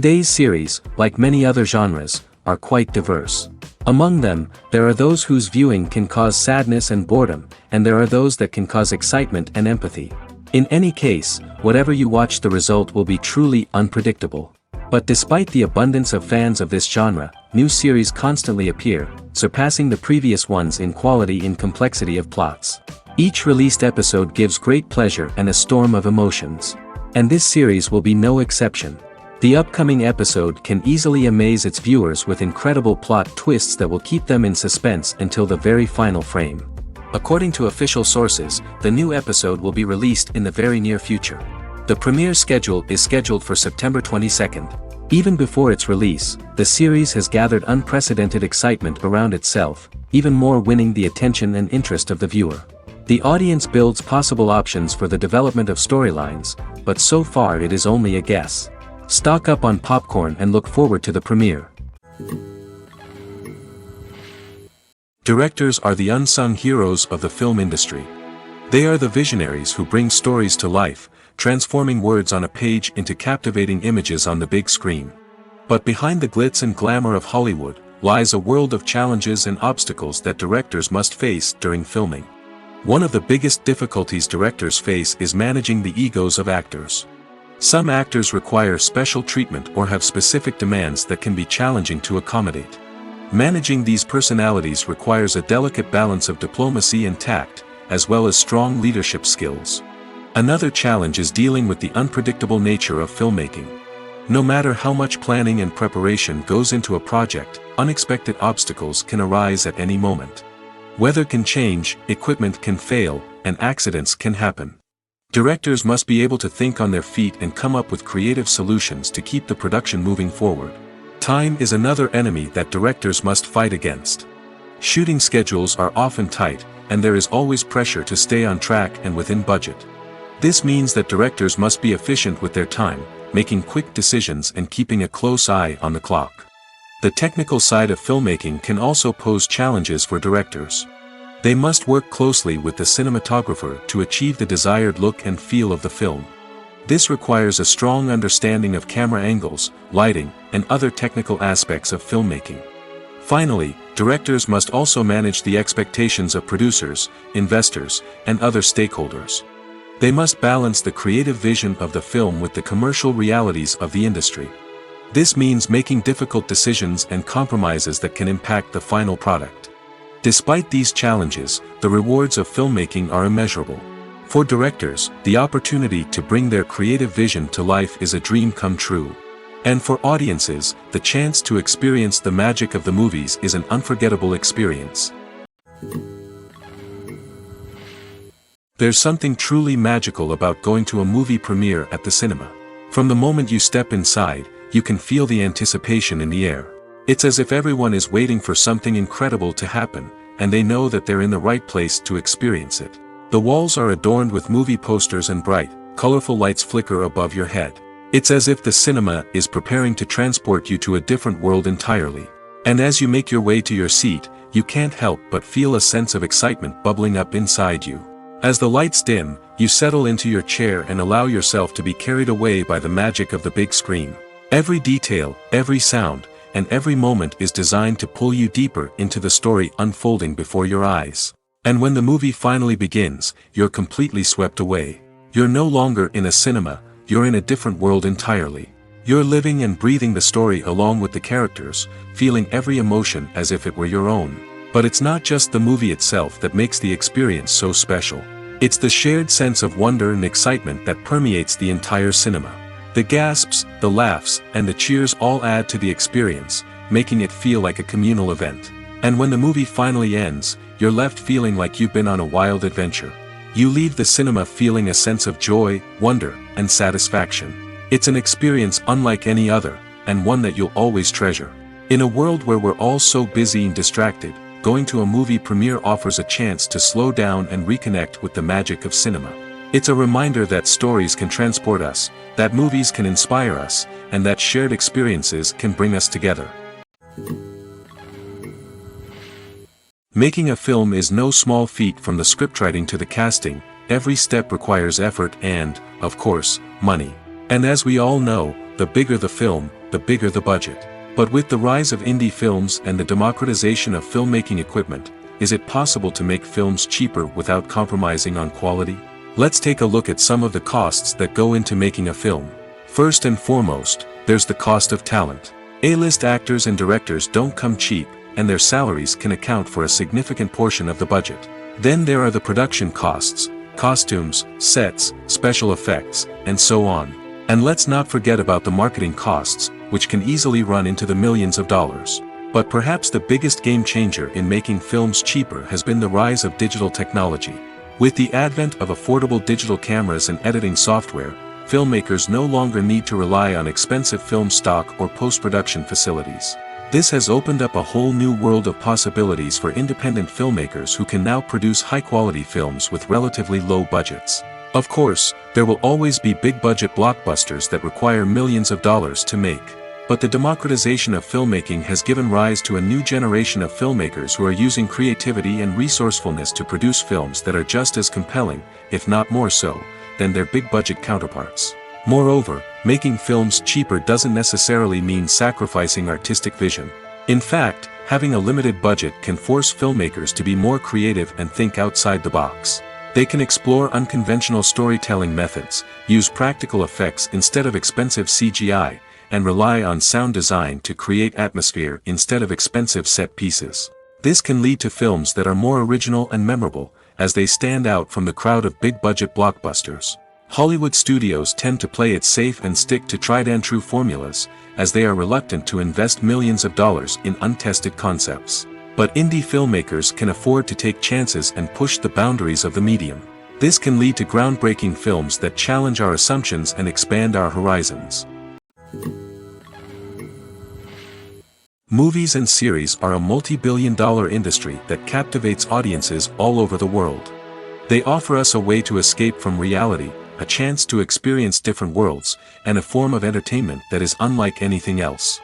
Today's series, like many other genres, are quite diverse. Among them, there are those whose viewing can cause sadness and boredom, and there are those that can cause excitement and empathy. In any case, whatever you watch, the result will be truly unpredictable. But despite the abundance of fans of this genre, new series constantly appear, surpassing the previous ones in quality and complexity of plots. Each released episode gives great pleasure and a storm of emotions. And this series will be no exception. The upcoming episode can easily amaze its viewers with incredible plot twists that will keep them in suspense until the very final frame. According to official sources, the new episode will be released in the very near future. The premiere schedule is scheduled for September 22nd. Even before its release, the series has gathered unprecedented excitement around itself, even more winning the attention and interest of the viewer. The audience builds possible options for the development of storylines, but so far it is only a guess. Stock up on popcorn and look forward to the premiere. Directors are the unsung heroes of the film industry. They are the visionaries who bring stories to life, transforming words on a page into captivating images on the big screen. But behind the glitz and glamour of Hollywood, lies a world of challenges and obstacles that directors must face during filming. One of the biggest difficulties directors face is managing the egos of actors. Some actors require special treatment or have specific demands that can be challenging to accommodate. Managing these personalities requires a delicate balance of diplomacy and tact, as well as strong leadership skills. Another challenge is dealing with the unpredictable nature of filmmaking. No matter how much planning and preparation goes into a project, unexpected obstacles can arise at any moment. Weather can change, equipment can fail, and accidents can happen. Directors must be able to think on their feet and come up with creative solutions to keep the production moving forward. Time is another enemy that directors must fight against. Shooting schedules are often tight, and there is always pressure to stay on track and within budget. This means that directors must be efficient with their time, making quick decisions and keeping a close eye on the clock. The technical side of filmmaking can also pose challenges for directors. They must work closely with the cinematographer to achieve the desired look and feel of the film. This requires a strong understanding of camera angles, lighting, and other technical aspects of filmmaking. Finally, directors must also manage the expectations of producers, investors, and other stakeholders. They must balance the creative vision of the film with the commercial realities of the industry. This means making difficult decisions and compromises that can impact the final product. Despite these challenges, the rewards of filmmaking are immeasurable. For directors, the opportunity to bring their creative vision to life is a dream come true. And for audiences, the chance to experience the magic of the movies is an unforgettable experience. There's something truly magical about going to a movie premiere at the cinema. From the moment you step inside, you can feel the anticipation in the air. It's as if everyone is waiting for something incredible to happen, and they know that they're in the right place to experience it. The walls are adorned with movie posters and bright, colorful lights flicker above your head. It's as if the cinema is preparing to transport you to a different world entirely. And as you make your way to your seat, you can't help but feel a sense of excitement bubbling up inside you. As the lights dim, you settle into your chair and allow yourself to be carried away by the magic of the big screen. Every detail, every sound, and every moment is designed to pull you deeper into the story unfolding before your eyes. And when the movie finally begins, you're completely swept away. You're no longer in a cinema, you're in a different world entirely. You're living and breathing the story along with the characters, feeling every emotion as if it were your own. But it's not just the movie itself that makes the experience so special. It's the shared sense of wonder and excitement that permeates the entire cinema. The gasps, the laughs, and the cheers all add to the experience, making it feel like a communal event. And when the movie finally ends, you're left feeling like you've been on a wild adventure. You leave the cinema feeling a sense of joy, wonder, and satisfaction. It's an experience unlike any other, and one that you'll always treasure. In a world where we're all so busy and distracted, going to a movie premiere offers a chance to slow down and reconnect with the magic of cinema. It's a reminder that stories can transport us, that movies can inspire us, and that shared experiences can bring us together. Making a film is no small feat. From the scriptwriting to the casting, every step requires effort and, of course, money. And as we all know, the bigger the film, the bigger the budget. But with the rise of indie films and the democratization of filmmaking equipment, is it possible to make films cheaper without compromising on quality? Let's take a look at some of the costs that go into making a film. First and foremost, there's the cost of talent. A-list actors and directors don't come cheap, and their salaries can account for a significant portion of the budget. Then there are the production costs, costumes, sets, special effects, and so on. And let's not forget about the marketing costs, which can easily run into the millions of dollars. But perhaps the biggest game changer in making films cheaper has been the rise of digital technology. With the advent of affordable digital cameras and editing software, filmmakers no longer need to rely on expensive film stock or post-production facilities. This has opened up a whole new world of possibilities for independent filmmakers who can now produce high-quality films with relatively low budgets. Of course, there will always be big-budget blockbusters that require millions of dollars to make. But the democratization of filmmaking has given rise to a new generation of filmmakers who are using creativity and resourcefulness to produce films that are just as compelling, if not more so, than their big-budget counterparts. Moreover, making films cheaper doesn't necessarily mean sacrificing artistic vision. In fact, having a limited budget can force filmmakers to be more creative and think outside the box. They can explore unconventional storytelling methods, use practical effects instead of expensive CGI, and rely on sound design to create atmosphere instead of expensive set pieces. This can lead to films that are more original and memorable, as they stand out from the crowd of big-budget blockbusters. Hollywood studios tend to play it safe and stick to tried-and-true formulas, as they are reluctant to invest millions of dollars in untested concepts. But indie filmmakers can afford to take chances and push the boundaries of the medium. This can lead to groundbreaking films that challenge our assumptions and expand our horizons. Movies and series are a multi-billion-dollar industry that captivates audiences all over the world. They offer us a way to escape from reality, a chance to experience different worlds, and a form of entertainment that is unlike anything else.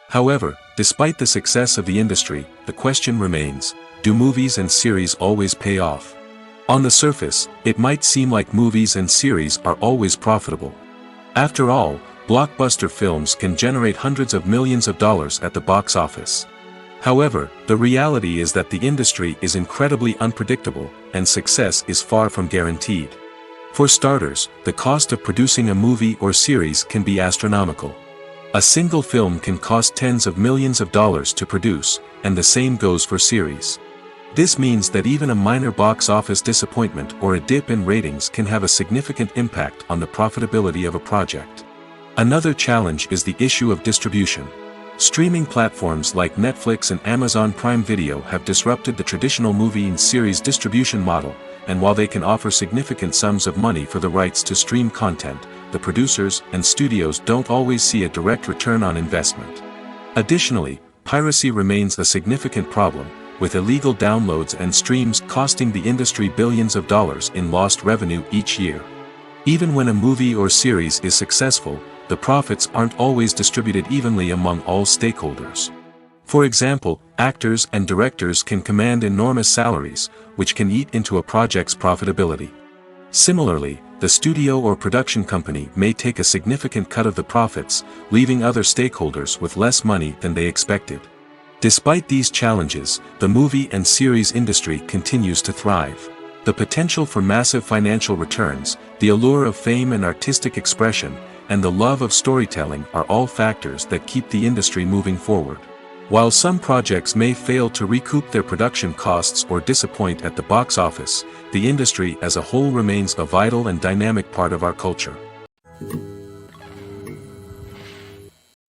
However, despite the success of the industry, the question remains, do movies and series always pay off? On the surface, it might seem like movies and series are always profitable. After all, blockbuster films can generate hundreds of millions of dollars at the box office. However, the reality is that the industry is incredibly unpredictable, and success is far from guaranteed. For starters, the cost of producing a movie or series can be astronomical. A single film can cost tens of millions of dollars to produce, and the same goes for series. This means that even a minor box office disappointment or a dip in ratings can have a significant impact on the profitability of a project. Another challenge is the issue of distribution. Streaming platforms like Netflix and Amazon Prime Video have disrupted the traditional movie and series distribution model, and while they can offer significant sums of money for the rights to stream content, the producers and studios don't always see a direct return on investment. Additionally, piracy remains a significant problem, with illegal downloads and streams costing the industry billions of dollars in lost revenue each year. Even when a movie or series is successful, the profits aren't always distributed evenly among all stakeholders. For example, actors and directors can command enormous salaries, which can eat into a project's profitability. Similarly, the studio or production company may take a significant cut of the profits, leaving other stakeholders with less money than they expected. Despite these challenges, the movie and series industry continues to thrive. The potential for massive financial returns, the allure of fame and artistic expression, and the love of storytelling are all factors that keep the industry moving forward. While some projects may fail to recoup their production costs or disappoint at the box office, the industry as a whole remains a vital and dynamic part of our culture.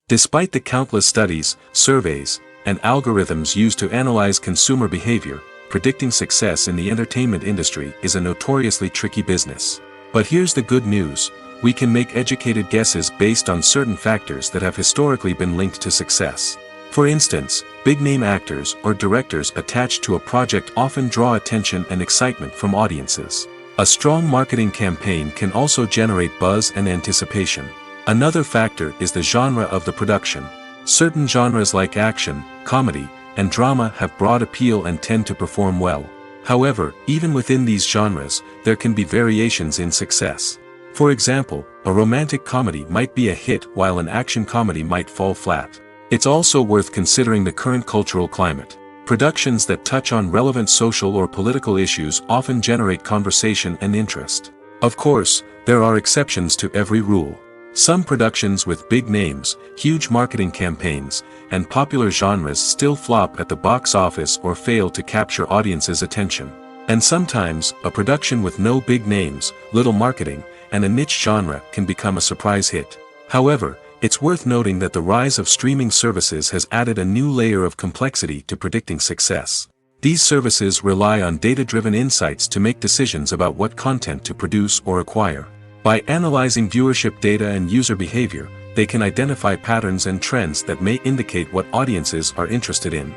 Despite the countless studies, surveys, and algorithms used to analyze consumer behavior, predicting success in the entertainment industry is a notoriously tricky business. But here's the good news: we can make educated guesses based on certain factors that have historically been linked to success. For instance, big-name actors or directors attached to a project often draw attention and excitement from audiences. A strong marketing campaign can also generate buzz and anticipation. Another factor is the genre of the production. Certain genres like action, comedy, and drama have broad appeal and tend to perform well. However, even within these genres, there can be variations in success. For example, a romantic comedy might be a hit while an action comedy might fall flat. It's also worth considering the current cultural climate. Productions that touch on relevant social or political issues often generate conversation and interest. Of course, there are exceptions to every rule. Some productions with big names, huge marketing campaigns, and popular genres still flop at the box office or fail to capture audiences' attention. And sometimes, a production with no big names, little marketing, and a niche genre can become a surprise hit. However, it's worth noting that the rise of streaming services has added a new layer of complexity to predicting success. These services rely on data-driven insights to make decisions about what content to produce or acquire. By analyzing viewership data and user behavior, they can identify patterns and trends that may indicate what audiences are interested in.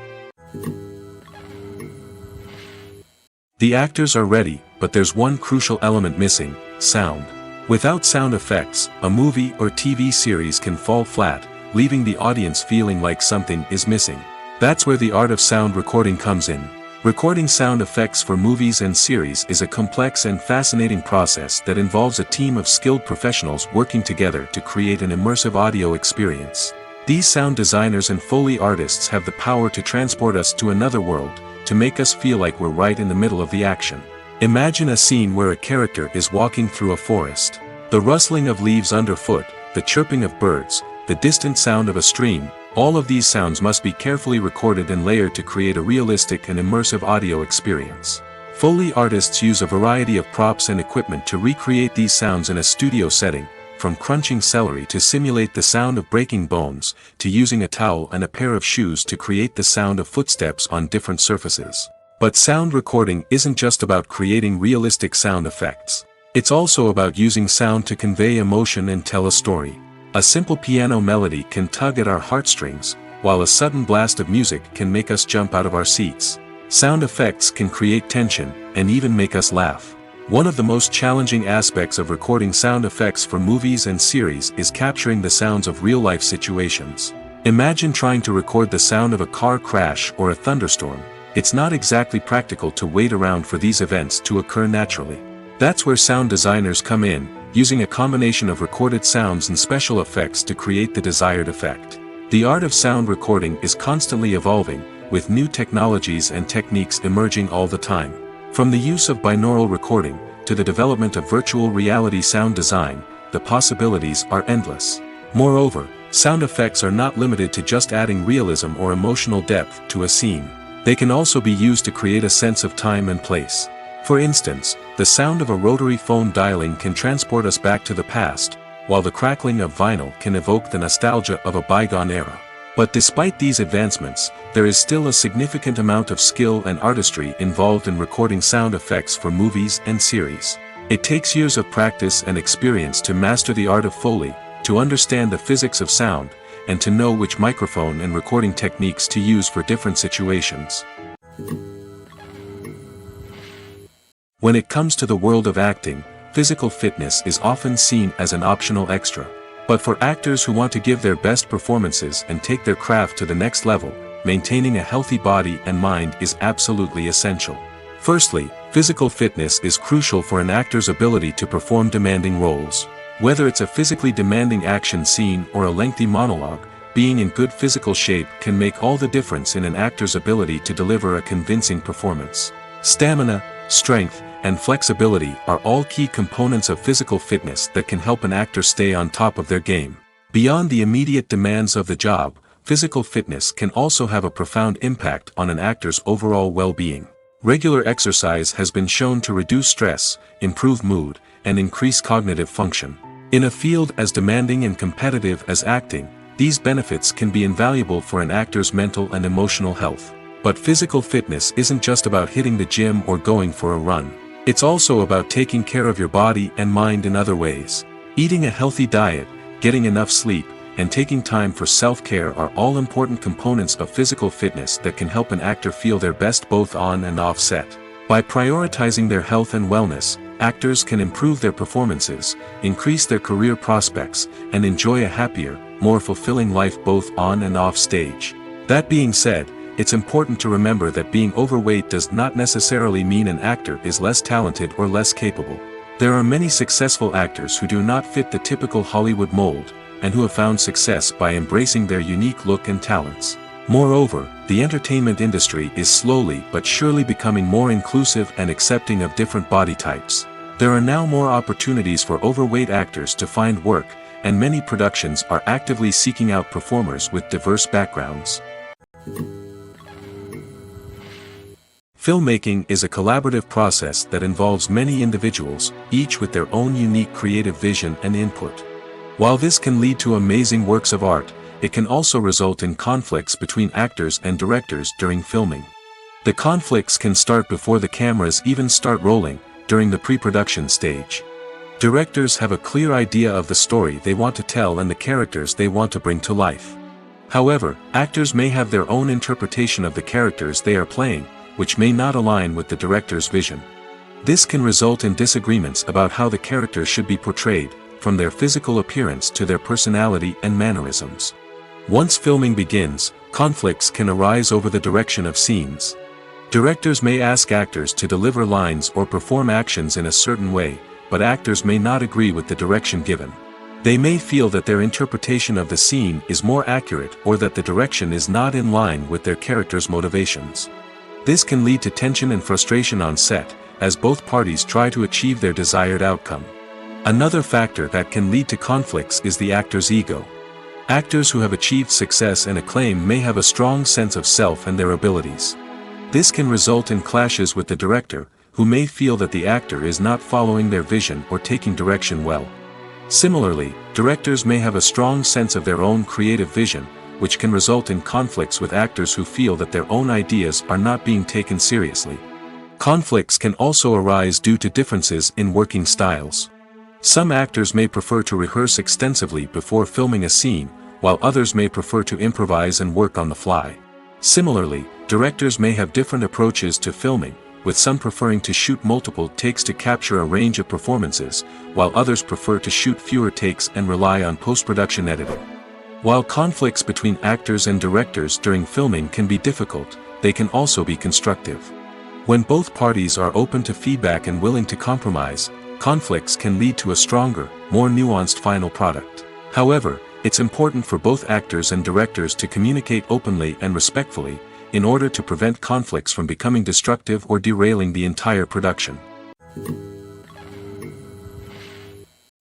The actors are ready, but there's one crucial element missing: sound. Without sound effects, a movie or TV series can fall flat, leaving the audience feeling like something is missing. That's where the art of sound recording comes in. Recording sound effects for movies and series is a complex and fascinating process that involves a team of skilled professionals working together to create an immersive audio experience. These sound designers and Foley artists have the power to transport us to another world, to make us feel like we're right in the middle of the action. Imagine a scene where a character is walking through a forest. The rustling of leaves underfoot, the chirping of birds, the distant sound of a stream, all of these sounds must be carefully recorded and layered to create a realistic and immersive audio experience. Foley artists use a variety of props and equipment to recreate these sounds in a studio setting, from crunching celery to simulate the sound of breaking bones, to using a towel and a pair of shoes to create the sound of footsteps on different surfaces. But sound recording isn't just about creating realistic sound effects. It's also about using sound to convey emotion and tell a story. A simple piano melody can tug at our heartstrings, while a sudden blast of music can make us jump out of our seats. Sound effects can create tension, and even make us laugh. One of the most challenging aspects of recording sound effects for movies and series is capturing the sounds of real-life situations. Imagine trying to record the sound of a car crash or a thunderstorm. It's not exactly practical to wait around for these events to occur naturally. That's where sound designers come in, using a combination of recorded sounds and special effects to create the desired effect. The art of sound recording is constantly evolving, with new technologies and techniques emerging all the time. From the use of binaural recording, to the development of virtual reality sound design, the possibilities are endless. Moreover, sound effects are not limited to just adding realism or emotional depth to a scene. They can also be used to create a sense of time and place. For instance, the sound of a rotary phone dialing can transport us back to the past, while the crackling of vinyl can evoke the nostalgia of a bygone era. But despite these advancements, there is still a significant amount of skill and artistry involved in recording sound effects for movies and series. It takes years of practice and experience to master the art of Foley, to understand the physics of sound, and to know which microphone and recording techniques to use for different situations. When it comes to the world of acting, physical fitness is often seen as an optional extra. But for actors who want to give their best performances and take their craft to the next level, maintaining a healthy body and mind is absolutely essential. Firstly, physical fitness is crucial for an actor's ability to perform demanding roles. Whether it's a physically demanding action scene or a lengthy monologue, being in good physical shape can make all the difference in an actor's ability to deliver a convincing performance. Stamina, strength, and flexibility are all key components of physical fitness that can help an actor stay on top of their game. Beyond the immediate demands of the job, physical fitness can also have a profound impact on an actor's overall well-being. Regular exercise has been shown to reduce stress, improve mood, and increase cognitive function. In a field as demanding and competitive as acting, these benefits can be invaluable for an actor's mental and emotional health. But physical fitness isn't just about hitting the gym or going for a run. It's also about taking care of your body and mind in other ways. Eating a healthy diet, getting enough sleep, and taking time for self-care are all important components of physical fitness that can help an actor feel their best both on and off set. By prioritizing their health and wellness, actors can improve their performances, increase their career prospects, and enjoy a happier, more fulfilling life both on and off stage. That being said, it's important to remember that being overweight does not necessarily mean an actor is less talented or less capable. There are many successful actors who do not fit the typical Hollywood mold, and who have found success by embracing their unique look and talents. Moreover, the entertainment industry is slowly but surely becoming more inclusive and accepting of different body types. There are now more opportunities for overweight actors to find work, and many productions are actively seeking out performers with diverse backgrounds. Filmmaking is a collaborative process that involves many individuals, each with their own unique creative vision and input. While this can lead to amazing works of art, it can also result in conflicts between actors and directors during filming. The conflicts can start before the cameras even start rolling, during the pre-production stage. Directors have a clear idea of the story they want to tell and the characters they want to bring to life. However, actors may have their own interpretation of the characters they are playing, which may not align with the director's vision. This can result in disagreements about how the characters should be portrayed, from their physical appearance to their personality and mannerisms. Once filming begins, conflicts can arise over the direction of scenes. Directors may ask actors to deliver lines or perform actions in a certain way, but actors may not agree with the direction given. They may feel that their interpretation of the scene is more accurate or that the direction is not in line with their character's motivations. This can lead to tension and frustration on set, as both parties try to achieve their desired outcome. Another factor that can lead to conflicts is the actor's ego. Actors who have achieved success and acclaim may have a strong sense of self and their abilities. This can result in clashes with the director, who may feel that the actor is not following their vision or taking direction well. Similarly, directors may have a strong sense of their own creative vision, which can result in conflicts with actors who feel that their own ideas are not being taken seriously. Conflicts can also arise due to differences in working styles. Some actors may prefer to rehearse extensively before filming a scene, while others may prefer to improvise and work on the fly. Similarly, directors may have different approaches to filming, with some preferring to shoot multiple takes to capture a range of performances, while others prefer to shoot fewer takes and rely on post-production editing. While conflicts between actors and directors during filming can be difficult, they can also be constructive. When both parties are open to feedback and willing to compromise, conflicts can lead to a stronger, more nuanced final product. However, it's important for both actors and directors to communicate openly and respectfully, in order to prevent conflicts from becoming destructive or derailing the entire production.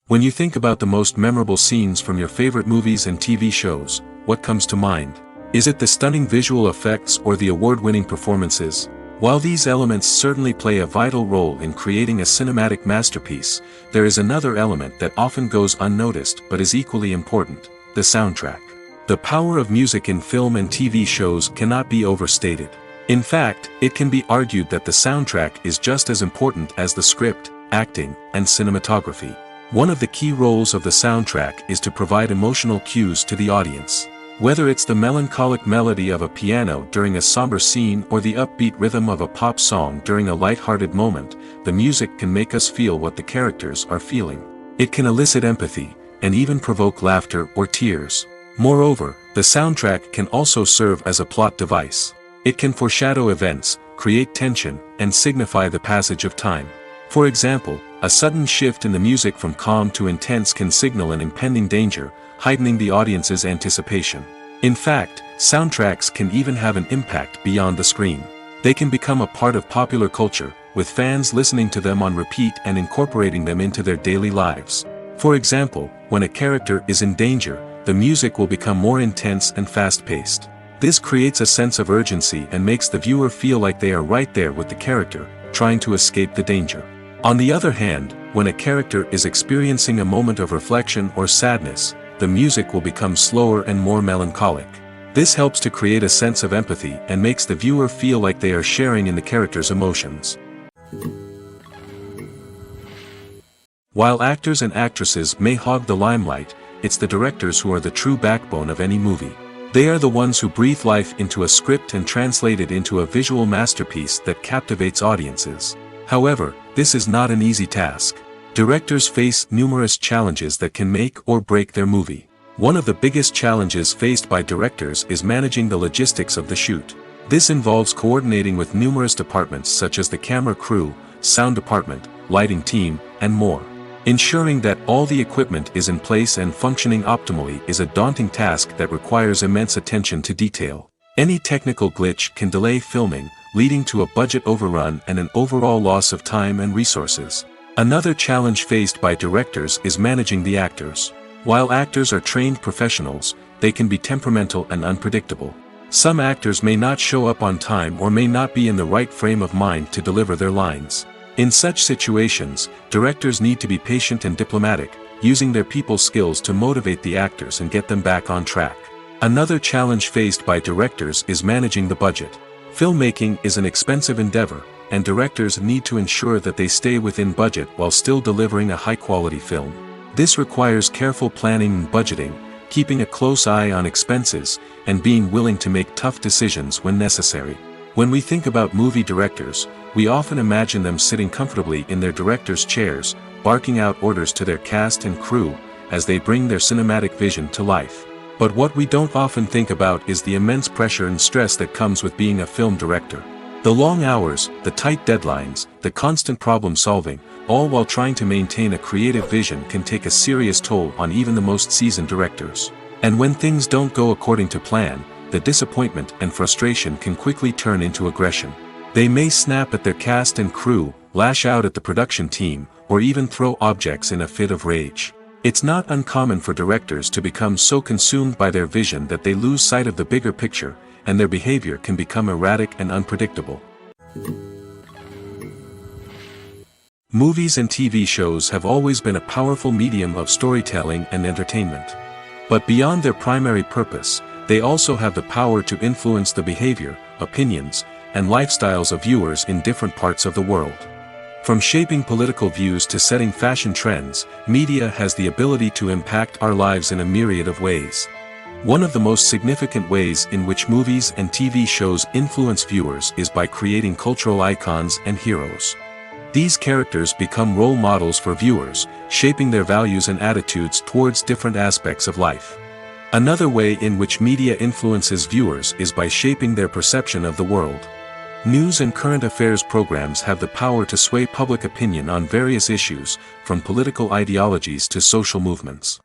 When you think about the most memorable scenes from your favorite movies and TV shows, what comes to mind? Is it the stunning visual effects or the award-winning performances? While these elements certainly play a vital role in creating a cinematic masterpiece, there is another element that often goes unnoticed but is equally important: the soundtrack. The power of music in film and TV shows cannot be overstated. In fact, it can be argued that the soundtrack is just as important as the script, acting, and cinematography. One of the key roles of the soundtrack is to provide emotional cues to the audience. Whether it's the melancholic melody of a piano during a somber scene or the upbeat rhythm of a pop song during a light-hearted moment, the music can make us feel what the characters are feeling. It can elicit empathy, and even provoke laughter or tears. Moreover, the soundtrack can also serve as a plot device. It can foreshadow events, create tension, and signify the passage of time. For example, a sudden shift in the music from calm to intense can signal an impending danger, heightening the audience's anticipation. In fact, soundtracks can even have an impact beyond the screen. They can become a part of popular culture, with fans listening to them on repeat and incorporating them into their daily lives. For example, when a character is in danger, the music will become more intense and fast-paced. This creates a sense of urgency and makes the viewer feel like they are right there with the character, trying to escape the danger. On the other hand, when a character is experiencing a moment of reflection or sadness, the music will become slower and more melancholic. This helps to create a sense of empathy and makes the viewer feel like they are sharing in the character's emotions. While actors and actresses may hog the limelight, it's the directors who are the true backbone of any movie. They are the ones who breathe life into a script and translate it into a visual masterpiece that captivates audiences. However, this is not an easy task. Directors face numerous challenges that can make or break their movie. One of the biggest challenges faced by directors is managing the logistics of the shoot. This involves coordinating with numerous departments such as the camera crew, sound department, lighting team, and more. Ensuring that all the equipment is in place and functioning optimally is a daunting task that requires immense attention to detail. Any technical glitch can delay filming, leading to a budget overrun and an overall loss of time and resources. Another challenge faced by directors is managing the actors. While actors are trained professionals, they can be temperamental and unpredictable. Some actors may not show up on time or may not be in the right frame of mind to deliver their lines. In such situations, directors need to be patient and diplomatic, using their people skills to motivate the actors and get them back on track. Another challenge faced by directors is managing the budget. Filmmaking is an expensive endeavor, and directors need to ensure that they stay within budget while still delivering a high-quality film. This requires careful planning and budgeting, keeping a close eye on expenses, and being willing to make tough decisions when necessary. When we think about movie directors, we often imagine them sitting comfortably in their director's chairs, barking out orders to their cast and crew, as they bring their cinematic vision to life. But what we don't often think about is the immense pressure and stress that comes with being a film director. The long hours, the tight deadlines, the constant problem solving, all while trying to maintain a creative vision can take a serious toll on even the most seasoned directors. And when things don't go according to plan, the disappointment and frustration can quickly turn into aggression. They may snap at their cast and crew, lash out at the production team, or even throw objects in a fit of rage. It's not uncommon for directors to become so consumed by their vision that they lose sight of the bigger picture, and their behavior can become erratic and unpredictable. Movies and TV shows have always been a powerful medium of storytelling and entertainment. But beyond their primary purpose, they also have the power to influence the behavior, opinions, and lifestyles of viewers in different parts of the world. From shaping political views to setting fashion trends, media has the ability to impact our lives in a myriad of ways. One of the most significant ways in which movies and TV shows influence viewers is by creating cultural icons and heroes. These characters become role models for viewers, shaping their values and attitudes towards different aspects of life. Another way in which media influences viewers is by shaping their perception of the world. News and current affairs programs have the power to sway public opinion on various issues, from political ideologies to social movements.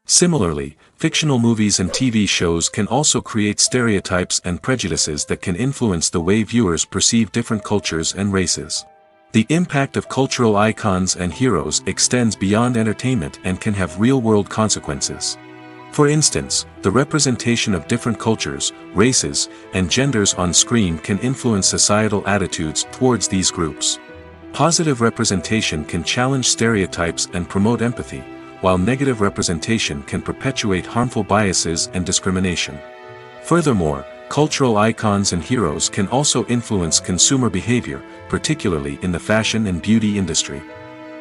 Similarly, fictional movies and TV shows can also create stereotypes and prejudices that can influence the way viewers perceive different cultures and races. The impact of cultural icons and heroes extends beyond entertainment and can have real-world consequences. For instance, the representation of different cultures, races, and genders on screen can influence societal attitudes towards these groups. Positive representation can challenge stereotypes and promote empathy, while negative representation can perpetuate harmful biases and discrimination. Furthermore, cultural icons and heroes can also influence consumer behavior, particularly in the fashion and beauty industry.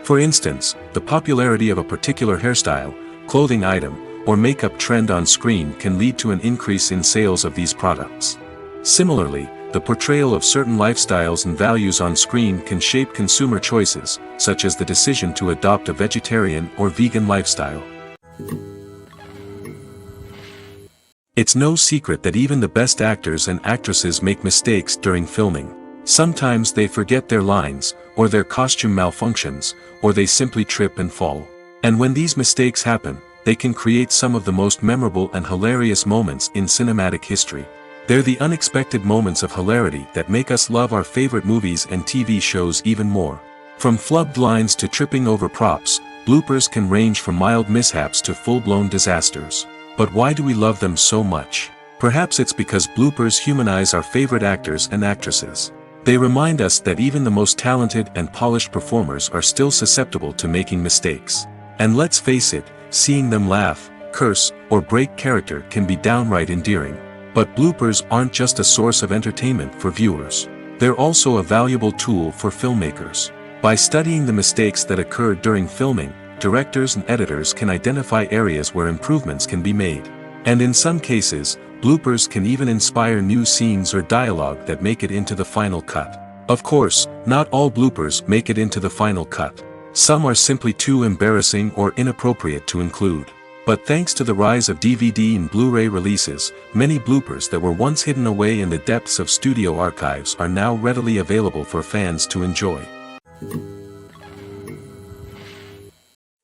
For instance, the popularity of a particular hairstyle, clothing item, or makeup trend on screen can lead to an increase in sales of these products. Similarly, the portrayal of certain lifestyles and values on screen can shape consumer choices, such as the decision to adopt a vegetarian or vegan lifestyle. It's no secret that even the best actors and actresses make mistakes during filming. Sometimes they forget their lines, or their costume malfunctions, or they simply trip and fall. And when these mistakes happen, they can create some of the most memorable and hilarious moments in cinematic history. They're the unexpected moments of hilarity that make us love our favorite movies and TV shows even more. From flubbed lines to tripping over props, bloopers can range from mild mishaps to full-blown disasters. But why do we love them so much? Perhaps it's because bloopers humanize our favorite actors and actresses. They remind us that even the most talented and polished performers are still susceptible to making mistakes. And let's face it, seeing them laugh, curse, or break character can be downright endearing. But bloopers aren't just a source of entertainment for viewers. They're also a valuable tool for filmmakers. By studying the mistakes that occurred during filming, directors and editors can identify areas where improvements can be made. And in some cases, bloopers can even inspire new scenes or dialogue that make it into the final cut. Of course, not all bloopers make it into the final cut. Some are simply too embarrassing or inappropriate to include. But thanks to the rise of DVD and Blu-ray releases, many bloopers that were once hidden away in the depths of studio archives are now readily available for fans to enjoy.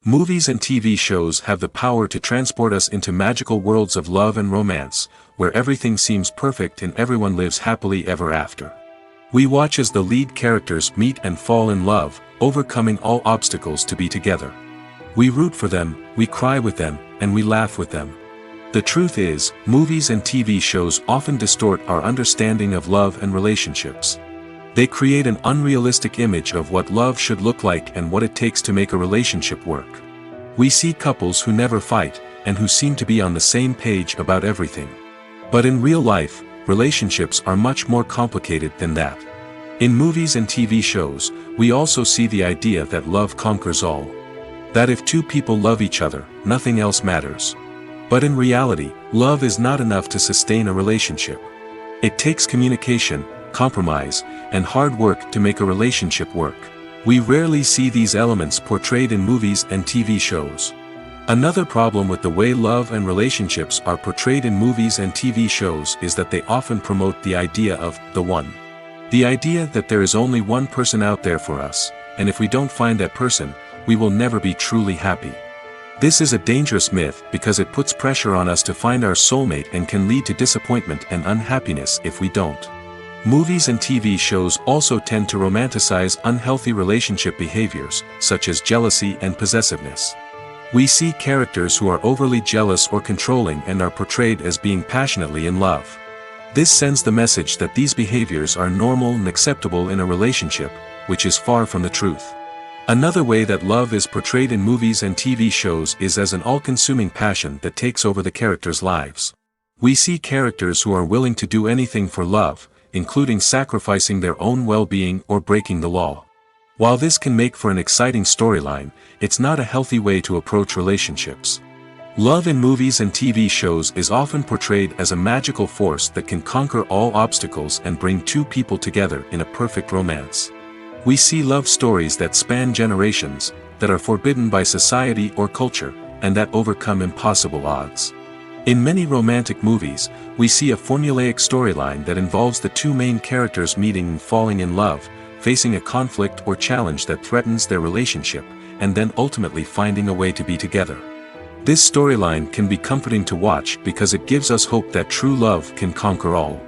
Movies and TV shows have the power to transport us into magical worlds of love and romance, where everything seems perfect and everyone lives happily ever after. We watch as the lead characters meet and fall in love, overcoming all obstacles to be together. We root for them, we cry with them, and we laugh with them. The truth is, movies and TV shows often distort our understanding of love and relationships. They create an unrealistic image of what love should look like and what it takes to make a relationship work. We see couples who never fight, and who seem to be on the same page about everything. But in real life, relationships are much more complicated than that. In movies and TV shows, we also see the idea that love conquers all. That if two people love each other, nothing else matters. But in reality, love is not enough to sustain a relationship. It takes communication, compromise, and hard work to make a relationship work. We rarely see these elements portrayed in movies and TV shows. Another problem with the way love and relationships are portrayed in movies and TV shows is that they often promote the idea of the one. The idea that there is only one person out there for us, and if we don't find that person, we will never be truly happy. This is a dangerous myth because it puts pressure on us to find our soulmate and can lead to disappointment and unhappiness if we don't. Movies and TV shows also tend to romanticize unhealthy relationship behaviors, such as jealousy and possessiveness. We see characters who are overly jealous or controlling and are portrayed as being passionately in love. This sends the message that these behaviors are normal and acceptable in a relationship, which is far from the truth. Another way that love is portrayed in movies and TV shows is as an all-consuming passion that takes over the characters' lives. We see characters who are willing to do anything for love, including sacrificing their own well-being or breaking the law. While this can make for an exciting storyline, it's not a healthy way to approach relationships. Love in movies and TV shows is often portrayed as a magical force that can conquer all obstacles and bring two people together in a perfect romance. We see love stories that span generations, that are forbidden by society or culture, and that overcome impossible odds. In many romantic movies, we see a formulaic storyline that involves the two main characters meeting and falling in love, facing a conflict or challenge that threatens their relationship, and then ultimately finding a way to be together. This storyline can be comforting to watch because it gives us hope that true love can conquer all.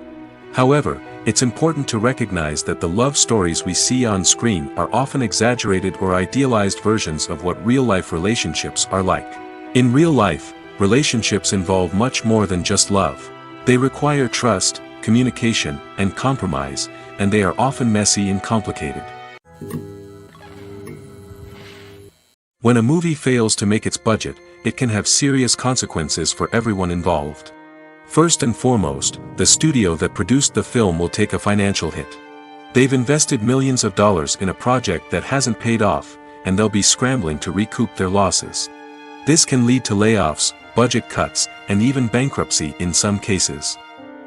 However, it's important to recognize that the love stories we see on screen are often exaggerated or idealized versions of what real-life relationships are like. In real life, relationships involve much more than just love. They require trust, communication, and compromise, and they are often messy and complicated. When a movie fails to make its budget, it can have serious consequences for everyone involved. First and foremost, the studio that produced the film will take a financial hit. They've invested millions of dollars in a project that hasn't paid off, and they'll be scrambling to recoup their losses. This can lead to layoffs, budget cuts, and even bankruptcy in some cases.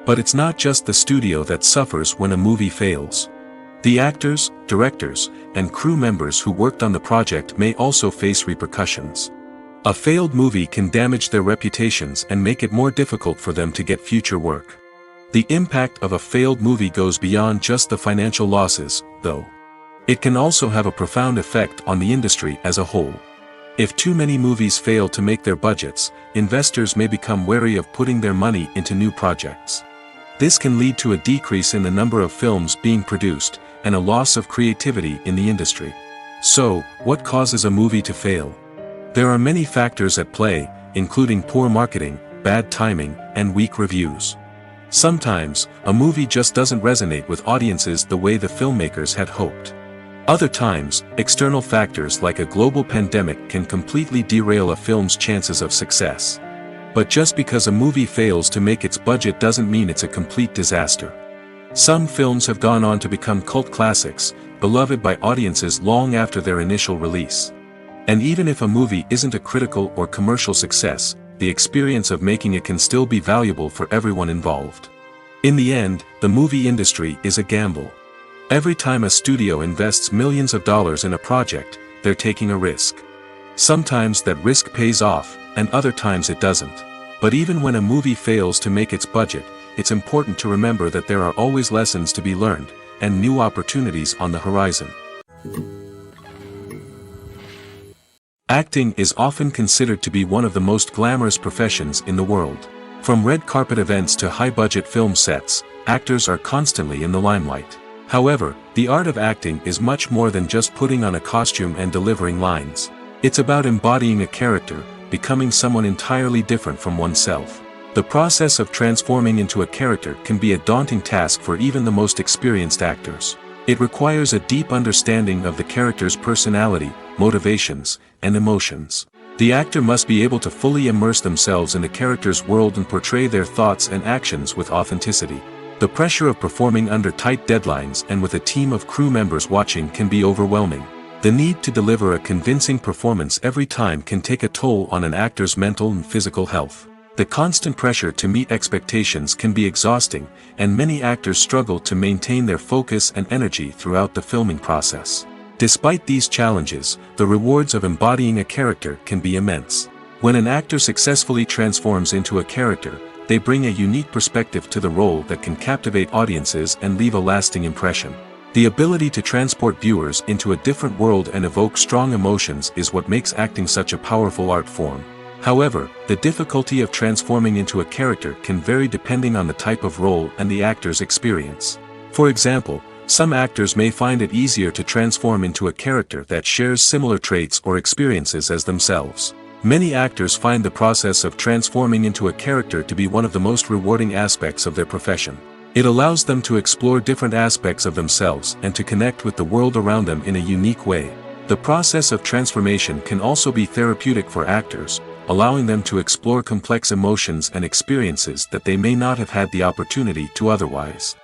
But it's not just the studio that suffers when a movie fails. The actors, directors, and crew members who worked on the project may also face repercussions. A failed movie can damage their reputations and make it more difficult for them to get future work. The impact of a failed movie goes beyond just the financial losses, though. It can also have a profound effect on the industry as a whole. If too many movies fail to make their budgets, investors may become wary of putting their money into new projects. This can lead to a decrease in the number of films being produced, and a loss of creativity in the industry. So, what causes a movie to fail? There are many factors at play, including poor marketing, bad timing, and weak reviews. Sometimes, a movie just doesn't resonate with audiences the way the filmmakers had hoped. Other times, external factors like a global pandemic can completely derail a film's chances of success. But just because a movie fails to make its budget doesn't mean it's a complete disaster. Some films have gone on to become cult classics, beloved by audiences long after their initial release. And even if a movie isn't a critical or commercial success, the experience of making it can still be valuable for everyone involved. In the end, the movie industry is a gamble. Every time a studio invests millions of dollars in a project, they're taking a risk. Sometimes that risk pays off, and other times it doesn't. But even when a movie fails to make its budget, it's important to remember that there are always lessons to be learned, and new opportunities on the horizon. Acting is often considered to be one of the most glamorous professions in the world. From red carpet events to high-budget film sets, actors are constantly in the limelight. However, the art of acting is much more than just putting on a costume and delivering lines. It's about embodying a character, becoming someone entirely different from oneself. The process of transforming into a character can be a daunting task for even the most experienced actors. It requires a deep understanding of the character's personality, motivations, and emotions. The actor must be able to fully immerse themselves in the character's world and portray their thoughts and actions with authenticity. The pressure of performing under tight deadlines and with a team of crew members watching can be overwhelming. The need to deliver a convincing performance every time can take a toll on an actor's mental and physical health. The constant pressure to meet expectations can be exhausting, and many actors struggle to maintain their focus and energy throughout the filming process. Despite these challenges, the rewards of embodying a character can be immense. When an actor successfully transforms into a character, they bring a unique perspective to the role that can captivate audiences and leave a lasting impression. The ability to transport viewers into a different world and evoke strong emotions is what makes acting such a powerful art form. However, the difficulty of transforming into a character can vary depending on the type of role and the actor's experience. For example, some actors may find it easier to transform into a character that shares similar traits or experiences as themselves. Many actors find the process of transforming into a character to be one of the most rewarding aspects of their profession. It allows them to explore different aspects of themselves and to connect with the world around them in a unique way. The process of transformation can also be therapeutic for actors, allowing them to explore complex emotions and experiences that they may not have had the opportunity to otherwise.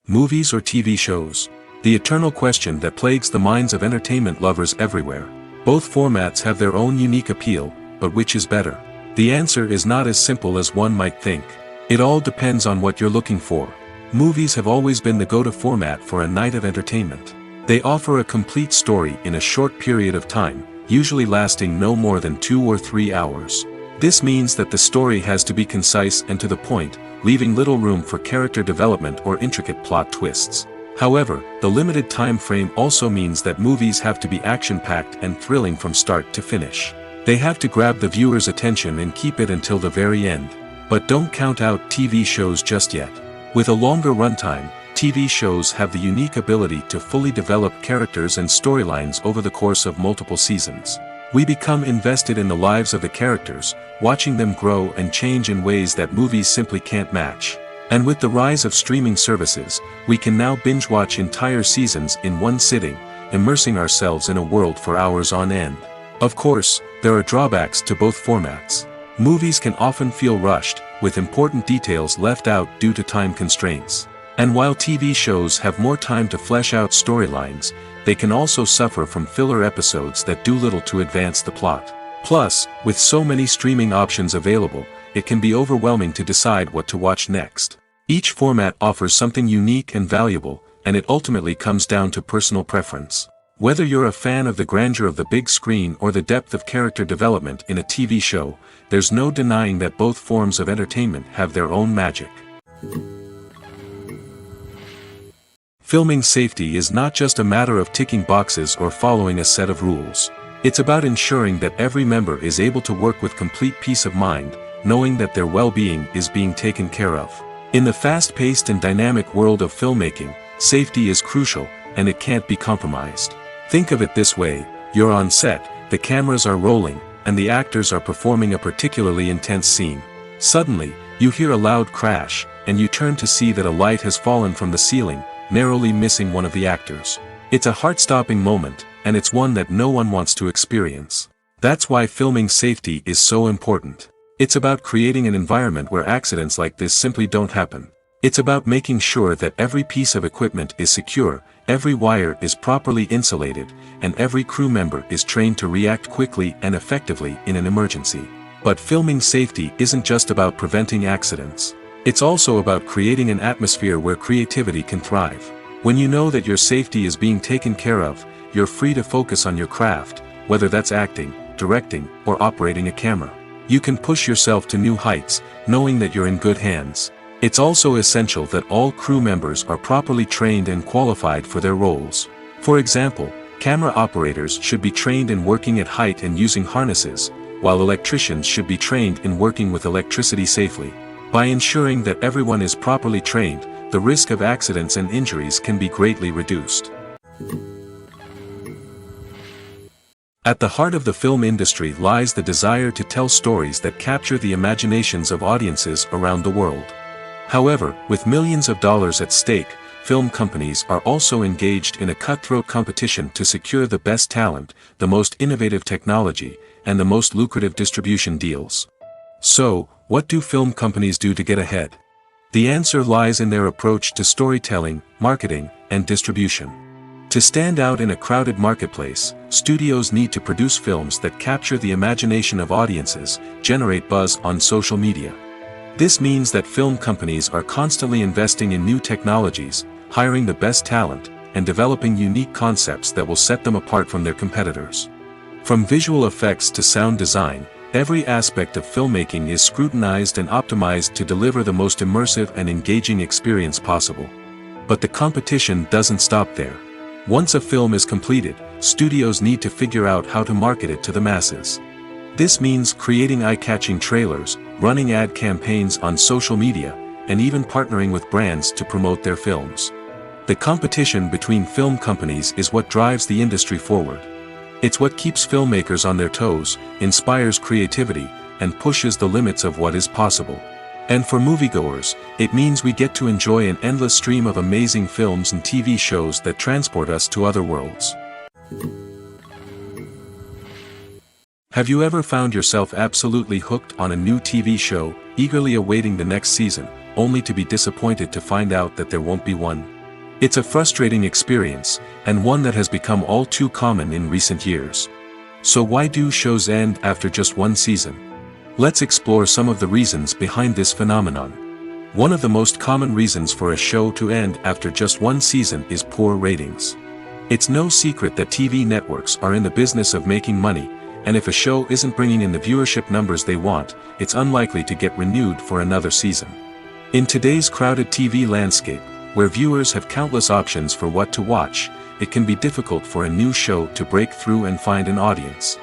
Movies or TV shows? The eternal question that plagues the minds of entertainment lovers everywhere. Both formats have their own unique appeal, but which is better? The answer is not as simple as one might think. It all depends on what you're looking for. Movies have always been the go-to format for a night of entertainment. They offer a complete story in a short period of time, usually lasting no more than 2 or 3 hours. This means that the story has to be concise and to the point, leaving little room for character development or intricate plot twists. However, the limited time frame also means that movies have to be action-packed and thrilling from start to finish. They have to grab the viewer's attention and keep it until the very end. But don't count out TV shows just yet. With a longer runtime, TV shows have the unique ability to fully develop characters and storylines over the course of multiple seasons. We become invested in the lives of the characters, watching them grow and change in ways that movies simply can't match. And with the rise of streaming services, we can now binge-watch entire seasons in one sitting, immersing ourselves in a world for hours on end. Of course, there are drawbacks to both formats. Movies can often feel rushed, with important details left out due to time constraints. And while TV shows have more time to flesh out storylines, they can also suffer from filler episodes that do little to advance the plot. Plus, with so many streaming options available, it can be overwhelming to decide what to watch next. Each format offers something unique and valuable, and it ultimately comes down to personal preference. Whether you're a fan of the grandeur of the big screen or the depth of character development in a TV show, there's no denying that both forms of entertainment have their own magic. Filming safety is not just a matter of ticking boxes or following a set of rules. It's about ensuring that every member is able to work with complete peace of mind, knowing that their well-being is being taken care of. In the fast-paced and dynamic world of filmmaking, safety is crucial, and it can't be compromised. Think of it this way: you're on set, the cameras are rolling, and the actors are performing a particularly intense scene. Suddenly, you hear a loud crash, and you turn to see that a light has fallen from the ceiling, narrowly missing one of the actors. It's a heart-stopping moment, and it's one that no one wants to experience. That's why filming safety is so important. It's about creating an environment where accidents like this simply don't happen. It's about making sure that every piece of equipment is secure, every wire is properly insulated, and every crew member is trained to react quickly and effectively in an emergency. But filming safety isn't just about preventing accidents. It's also about creating an atmosphere where creativity can thrive. When you know that your safety is being taken care of, you're free to focus on your craft, whether that's acting, directing, or operating a camera. You can push yourself to new heights, knowing that you're in good hands. It's also essential that all crew members are properly trained and qualified for their roles. For example, Camera operators should be trained in working at height and using harnesses, while electricians should be trained in working with electricity safely. By ensuring that everyone is properly trained, the risk of accidents and injuries can be greatly reduced. At the heart of the film industry lies the desire to tell stories that capture the imaginations of audiences around the world. However, with millions of dollars at stake, film companies are also engaged in a cutthroat competition to secure the best talent, the most innovative technology, and the most lucrative distribution deals. So, what do film companies do to get ahead? The answer lies in their approach to storytelling, marketing, and distribution. To stand out in a crowded marketplace, studios need to produce films that capture the imagination of audiences, generate buzz on social media. This means that film companies are constantly investing in new technologies, hiring the best talent, and developing unique concepts that will set them apart from their competitors. From visual effects to sound design, every aspect of filmmaking is scrutinized and optimized to deliver the most immersive and engaging experience possible. But the competition doesn't stop there. Once a film is completed, studios need to figure out how to market it to the masses. This means creating eye-catching trailers, running ad campaigns on social media, and even partnering with brands to promote their films. The competition between film companies is what drives the industry forward. It's what keeps filmmakers on their toes, inspires creativity, and pushes the limits of what is possible. And for moviegoers, it means we get to enjoy an endless stream of amazing films and TV shows that transport us to other worlds. Have you ever found yourself absolutely hooked on a new TV show, eagerly awaiting the next season, only to be disappointed to find out that there won't be one? It's a frustrating experience, and one that has become all too common in recent years. So why do shows end after just one season? Let's explore some of the reasons behind this phenomenon. One of the most common reasons for a show to end after just one season is poor ratings. It's no secret that TV networks are in the business of making money, and if a show isn't bringing in the viewership numbers they want, it's unlikely to get renewed for another season. In today's crowded TV landscape, where viewers have countless options for what to watch, it can be difficult for a new show to break through and find an audience.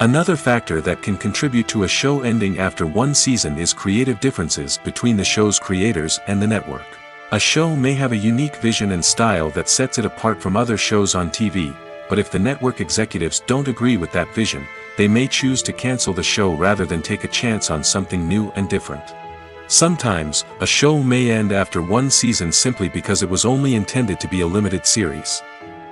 Another factor that can contribute to a show ending after one season is creative differences between the show's creators and the network. A show may have a unique vision and style that sets it apart from other shows on TV, but if the network executives don't agree with that vision, they may choose to cancel the show rather than take a chance on something new and different. Sometimes, a show may end after one season simply because it was only intended to be a limited series.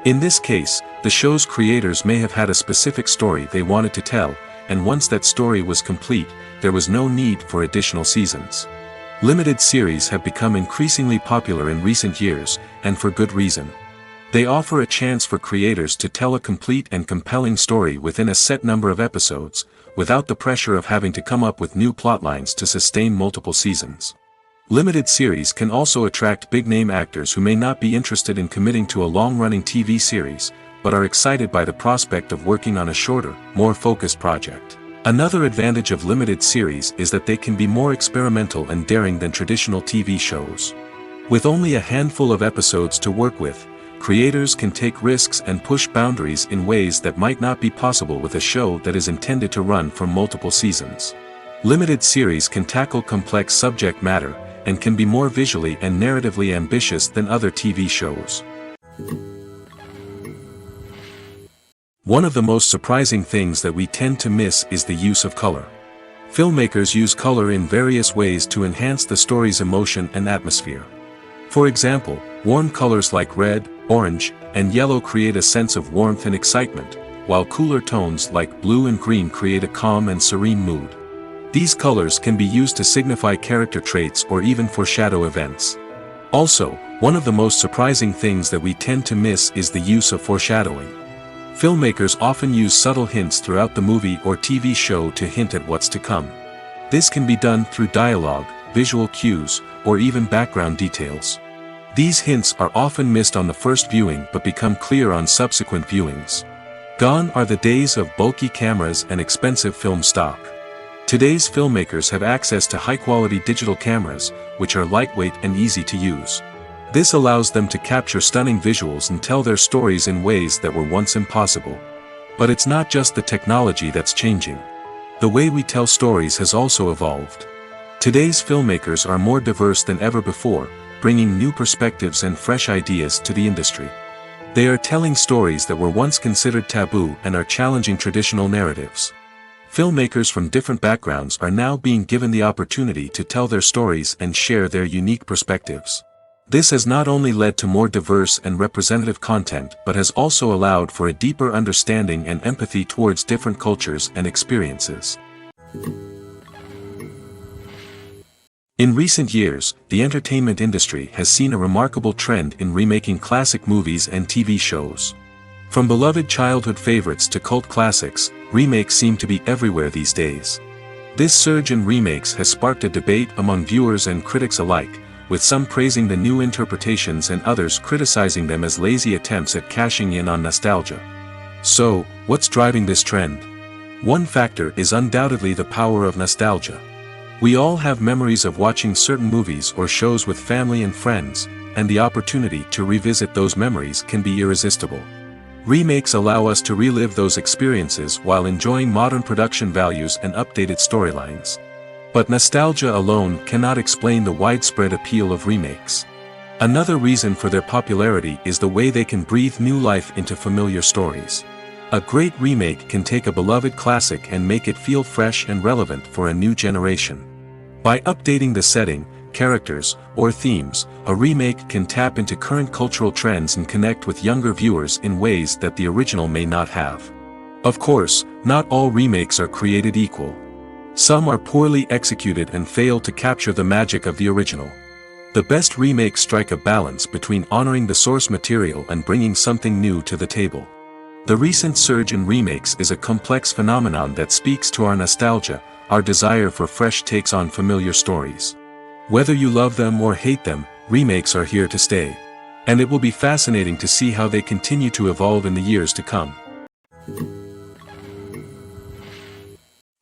In this case, the show's creators may have had a specific story they wanted to tell, and once that story was complete, there was no need for additional seasons. Limited series have become increasingly popular in recent years, and for good reason. They offer a chance for creators to tell a complete and compelling story within a set number of episodes, without the pressure of having to come up with new plotlines to sustain multiple seasons. Limited series can also attract big-name actors who may not be interested in committing to a long-running TV series, but are excited by the prospect of working on a shorter, more focused project. Another advantage of limited series is that they can be more experimental and daring than traditional TV shows. With only a handful of episodes to work with, creators can take risks and push boundaries in ways that might not be possible with a show that is intended to run for multiple seasons. Limited series can tackle complex subject matter, and can be more visually and narratively ambitious than other TV shows. One of the most surprising things that we tend to miss is the use of color. Filmmakers use color in various ways to enhance the story's emotion and atmosphere. For example, warm colors like red, orange, and yellow create a sense of warmth and excitement, while cooler tones like blue and green create a calm and serene mood. These colors can be used to signify character traits or even foreshadow events. Also, one of the most surprising things that we tend to miss is the use of foreshadowing. Filmmakers often use subtle hints throughout the movie or TV show to hint at what's to come. This can be done through dialogue, visual cues, or even background details. These hints are often missed on the first viewing but become clear on subsequent viewings. Gone are the days of bulky cameras and expensive film stock. Today's filmmakers have access to high-quality digital cameras, which are lightweight and easy to use. This allows them to capture stunning visuals and tell their stories in ways that were once impossible. But it's not just the technology that's changing. The way we tell stories has also evolved. Today's filmmakers are more diverse than ever before, bringing new perspectives and fresh ideas to the industry. They are telling stories that were once considered taboo and are challenging traditional narratives. Filmmakers from different backgrounds are now being given the opportunity to tell their stories and share their unique perspectives. This has not only led to more diverse and representative content but has also allowed for a deeper understanding and empathy towards different cultures and experiences. In recent years, the entertainment industry has seen a remarkable trend in remaking classic movies and TV shows. From beloved childhood favorites to cult classics, remakes seem to be everywhere these days. This surge in remakes has sparked a debate among viewers and critics alike, with some praising the new interpretations and others criticizing them as lazy attempts at cashing in on nostalgia. So, what's driving this trend? One factor is undoubtedly the power of nostalgia. We all have memories of watching certain movies or shows with family and friends, and the opportunity to revisit those memories can be irresistible. Remakes allow us to relive those experiences while enjoying modern production values and updated storylines. But nostalgia alone cannot explain the widespread appeal of remakes. Another reason for their popularity is the way they can breathe new life into familiar stories. A great remake can take a beloved classic and make it feel fresh and relevant for a new generation. By updating the setting, characters, or themes, a remake can tap into current cultural trends and connect with younger viewers in ways that the original may not have. Of course, not all remakes are created equal. Some are poorly executed and fail to capture the magic of the original. The best remakes strike a balance between honoring the source material and bringing something new to the table. The recent surge in remakes is a complex phenomenon that speaks to our nostalgia, our desire for fresh takes on familiar stories. Whether you love them or hate them, remakes are here to stay. And it will be fascinating to see how they continue to evolve in the years to come.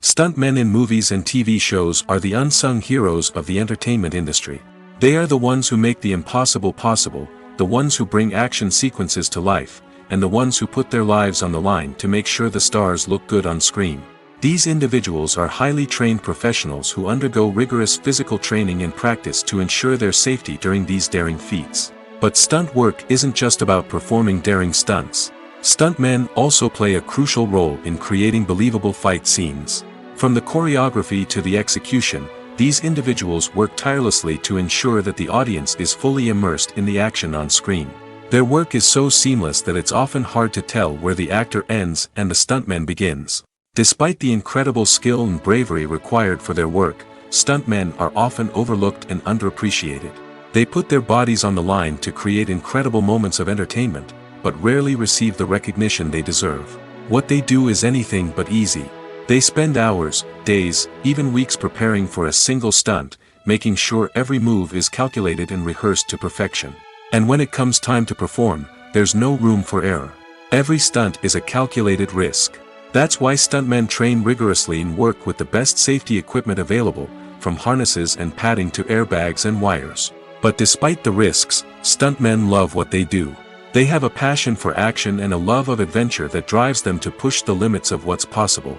Stuntmen in movies and TV shows are the unsung heroes of the entertainment industry. They are the ones who make the impossible possible, the ones who bring action sequences to life, and the ones who put their lives on the line to make sure the stars look good on screen. These individuals are highly trained professionals who undergo rigorous physical training and practice to ensure their safety during these daring feats. But stunt work isn't just about performing daring stunts. Stuntmen also play a crucial role in creating believable fight scenes. From the choreography to the execution, these individuals work tirelessly to ensure that the audience is fully immersed in the action on screen. Their work is so seamless that it's often hard to tell where the actor ends and the stuntman begins. Despite the incredible skill and bravery required for their work, stuntmen are often overlooked and underappreciated. They put their bodies on the line to create incredible moments of entertainment, but rarely receive the recognition they deserve. What they do is anything but easy. They spend hours, days, even weeks preparing for a single stunt, making sure every move is calculated and rehearsed to perfection. And when it comes time to perform, there's no room for error. Every stunt is a calculated risk. That's why stuntmen train rigorously and work with the best safety equipment available, from harnesses and padding to airbags and wires. But despite the risks, stuntmen love what they do. They have a passion for action and a love of adventure that drives them to push the limits of what's possible.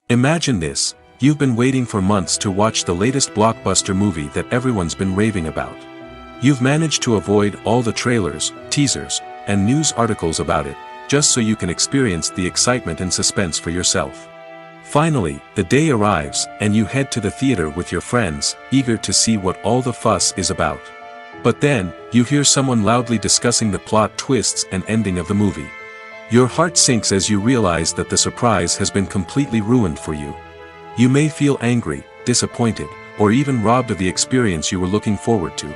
Imagine this. You've been waiting for months to watch the latest blockbuster movie that everyone's been raving about. You've managed to avoid all the trailers, teasers, and news articles about it, just so you can experience the excitement and suspense for yourself. Finally, the day arrives, and you head to the theater with your friends, eager to see what all the fuss is about. But then, you hear someone loudly discussing the plot twists and ending of the movie. Your heart sinks as you realize that the surprise has been completely ruined for you. You may feel angry, disappointed, or even robbed of the experience you were looking forward to.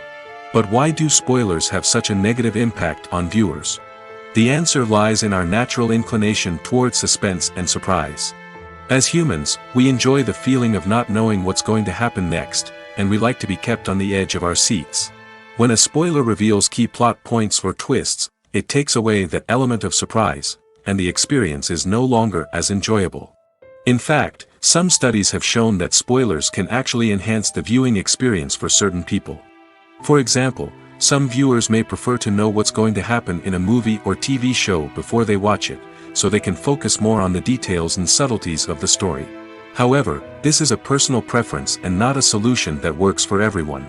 But why do spoilers have such a negative impact on viewers? The answer lies in our natural inclination toward suspense and surprise. As humans, we enjoy the feeling of not knowing what's going to happen next, and we like to be kept on the edge of our seats. When a spoiler reveals key plot points or twists, it takes away that element of surprise, and the experience is no longer as enjoyable. In fact, Some studies have shown that spoilers can actually enhance the viewing experience for certain people. For example, some viewers may prefer to know what's going to happen in a movie or TV show before they watch it, so they can focus more on the details and subtleties of the story. However, this is a personal preference and not a solution that works for everyone.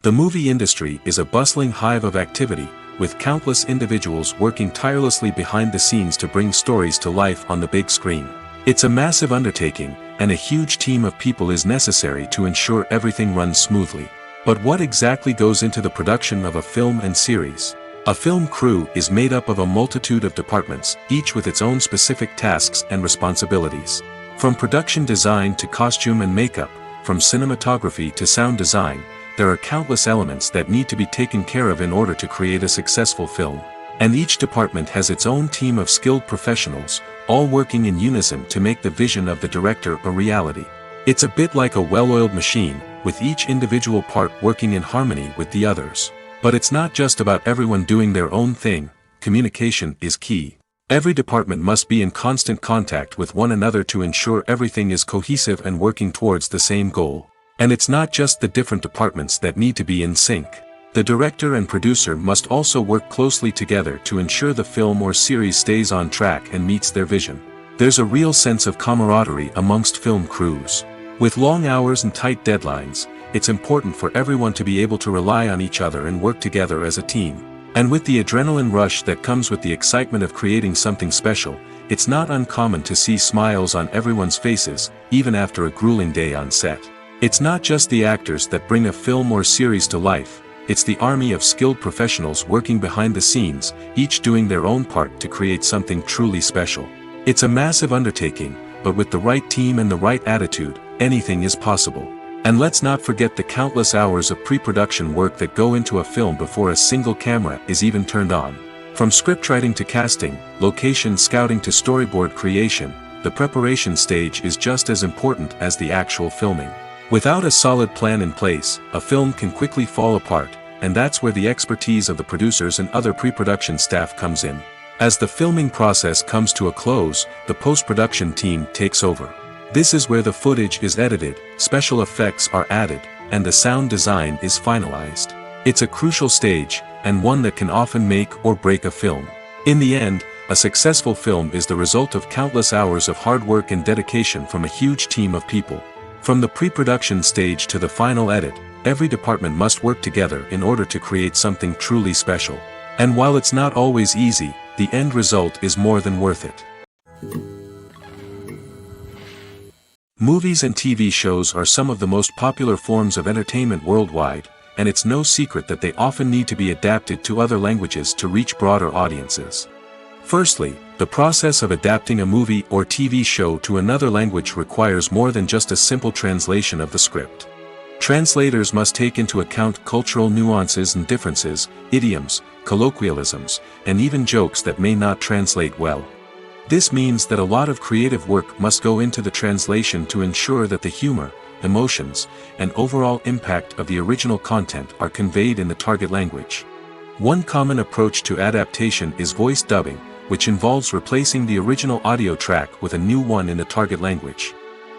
The movie industry is a bustling hive of activity, with countless individuals working tirelessly behind the scenes to bring stories to life on the big screen. It's a massive undertaking, and a huge team of people is necessary to ensure everything runs smoothly. But what exactly goes into the production of a film and series? A film crew is made up of a multitude of departments, each with its own specific tasks and responsibilities. From production design to costume and makeup, from cinematography to sound design, there are countless elements that need to be taken care of in order to create a successful film. And each department has its own team of skilled professionals, all working in unison to make the vision of the director a reality. It's a bit like a well-oiled machine, with each individual part working in harmony with the others. But it's not just about everyone doing their own thing. Communication is key. Every department must be in constant contact with one another to ensure everything is cohesive and working towards the same goal. And it's not just the different departments that need to be in sync. The director and producer must also work closely together to ensure the film or series stays on track and meets their vision. There's a real sense of camaraderie amongst film crews. With long hours and tight deadlines, it's important for everyone to be able to rely on each other and work together as a team. And with the adrenaline rush that comes with the excitement of creating something special, it's not uncommon to see smiles on everyone's faces, even after a grueling day on set. It's not just the actors that bring a film or series to life, it's the army of skilled professionals working behind the scenes, each doing their own part to create something truly special. It's a massive undertaking, but with the right team and the right attitude, anything is possible. And let's not forget the countless hours of pre-production work that go into a film before a single camera is even turned on. From scriptwriting to casting, location scouting to storyboard creation, the preparation stage is just as important as the actual filming. Without a solid plan in place, a film can quickly fall apart, and that's where the expertise of the producers and other pre-production staff comes in. As the filming process comes to a close, the post-production team takes over. This is where the footage is edited, special effects are added, and the sound design is finalized. It's a crucial stage, and one that can often make or break a film. In the end, a successful film is the result of countless hours of hard work and dedication from a huge team of people. From the pre-production stage to the final edit, every department must work together in order to create something truly special. And while it's not always easy, the end result is more than worth it. Movies and TV shows are some of the most popular forms of entertainment worldwide, and it's no secret that they often need to be adapted to other languages to reach broader audiences. Firstly, the process of adapting a movie or TV show to another language requires more than just a simple translation of the script. Translators must take into account cultural nuances and differences, idioms, colloquialisms, and even jokes that may not translate well. This means that a lot of creative work must go into the translation to ensure that the humor, emotions, and overall impact of the original content are conveyed in the target language. One common approach to adaptation is voice dubbing, which involves replacing the original audio track with a new one in the target language.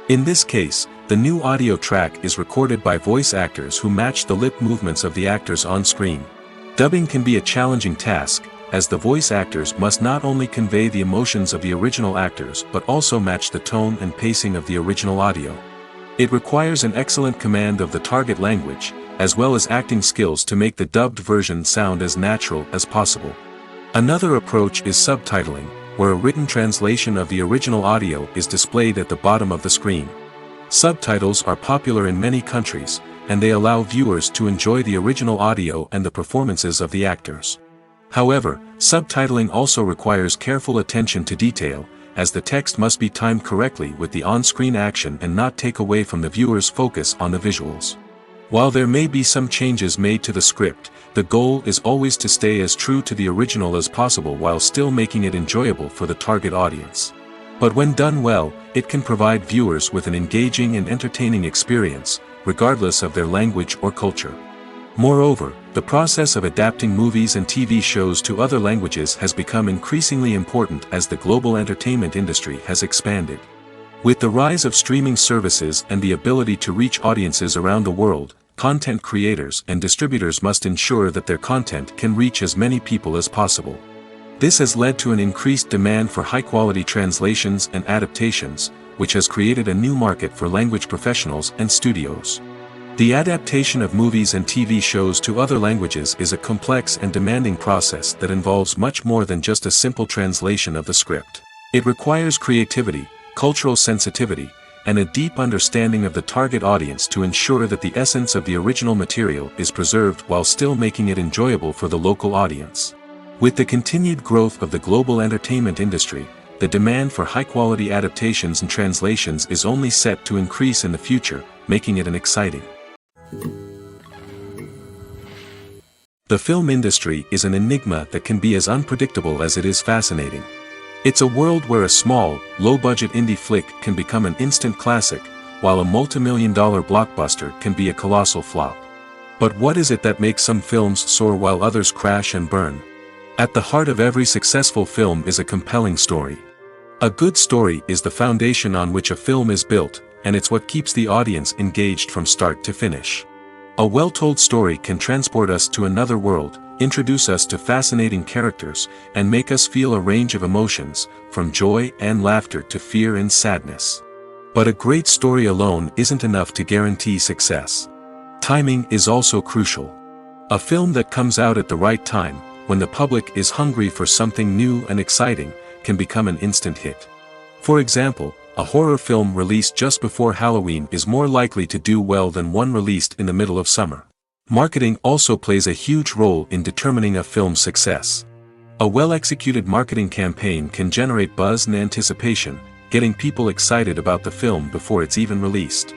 In this case, the new audio track is recorded by voice actors who match the lip movements of the actors on screen. Dubbing can be a challenging task, as the voice actors must not only convey the emotions of the original actors but also match the tone and pacing of the original audio. It requires an excellent command of the target language, as well as acting skills to make the dubbed version sound as natural as possible. Another approach is subtitling, where a written translation of the original audio is displayed at the bottom of the screen. Subtitles are popular in many countries, and they allow viewers to enjoy the original audio and the performances of the actors. However, subtitling also requires careful attention to detail, as the text must be timed correctly with the on-screen action and not take away from the viewer's focus on the visuals. While there may be some changes made to the script, the goal is always to stay as true to the original as possible while still making it enjoyable for the target audience. But when done well, it can provide viewers with an engaging and entertaining experience, regardless of their language or culture. Moreover, the process of adapting movies and TV shows to other languages has become increasingly important as the global entertainment industry has expanded. With the rise of streaming services and the ability to reach audiences around the world, content creators and distributors must ensure that their content can reach as many people as possible. This has led to an increased demand for high-quality translations and adaptations, which has created a new market for language professionals and studios. The adaptation of movies and TV shows to other languages is a complex and demanding process that involves much more than just a simple translation of the script. It requires creativity, cultural sensitivity, and a deep understanding of the target audience to ensure that the essence of the original material is preserved while still making it enjoyable for the local audience. With the continued growth of the global entertainment industry, the demand for high-quality adaptations and translations is only set to increase in the future, making it an exciting. The film industry is an enigma that can be as unpredictable as it is fascinating. It's a world where a small, low-budget indie flick can become an instant classic, while a multi-million-dollar blockbuster can be a colossal flop. But what is it that makes some films soar while others crash and burn? At the heart of every successful film is a compelling story. A good story is the foundation on which a film is built, and it's what keeps the audience engaged from start to finish. A well-told story can transport us to another world, introduce us to fascinating characters, and make us feel a range of emotions, from joy and laughter to fear and sadness. But a great story alone isn't enough to guarantee success. Timing is also crucial. A film that comes out at the right time, when the public is hungry for something new and exciting, can become an instant hit. For example, a horror film released just before Halloween is more likely to do well than one released in the middle of summer. Marketing also plays a huge role in determining a film's success. A well-executed marketing campaign can generate buzz and anticipation, getting people excited about the film before it's even released.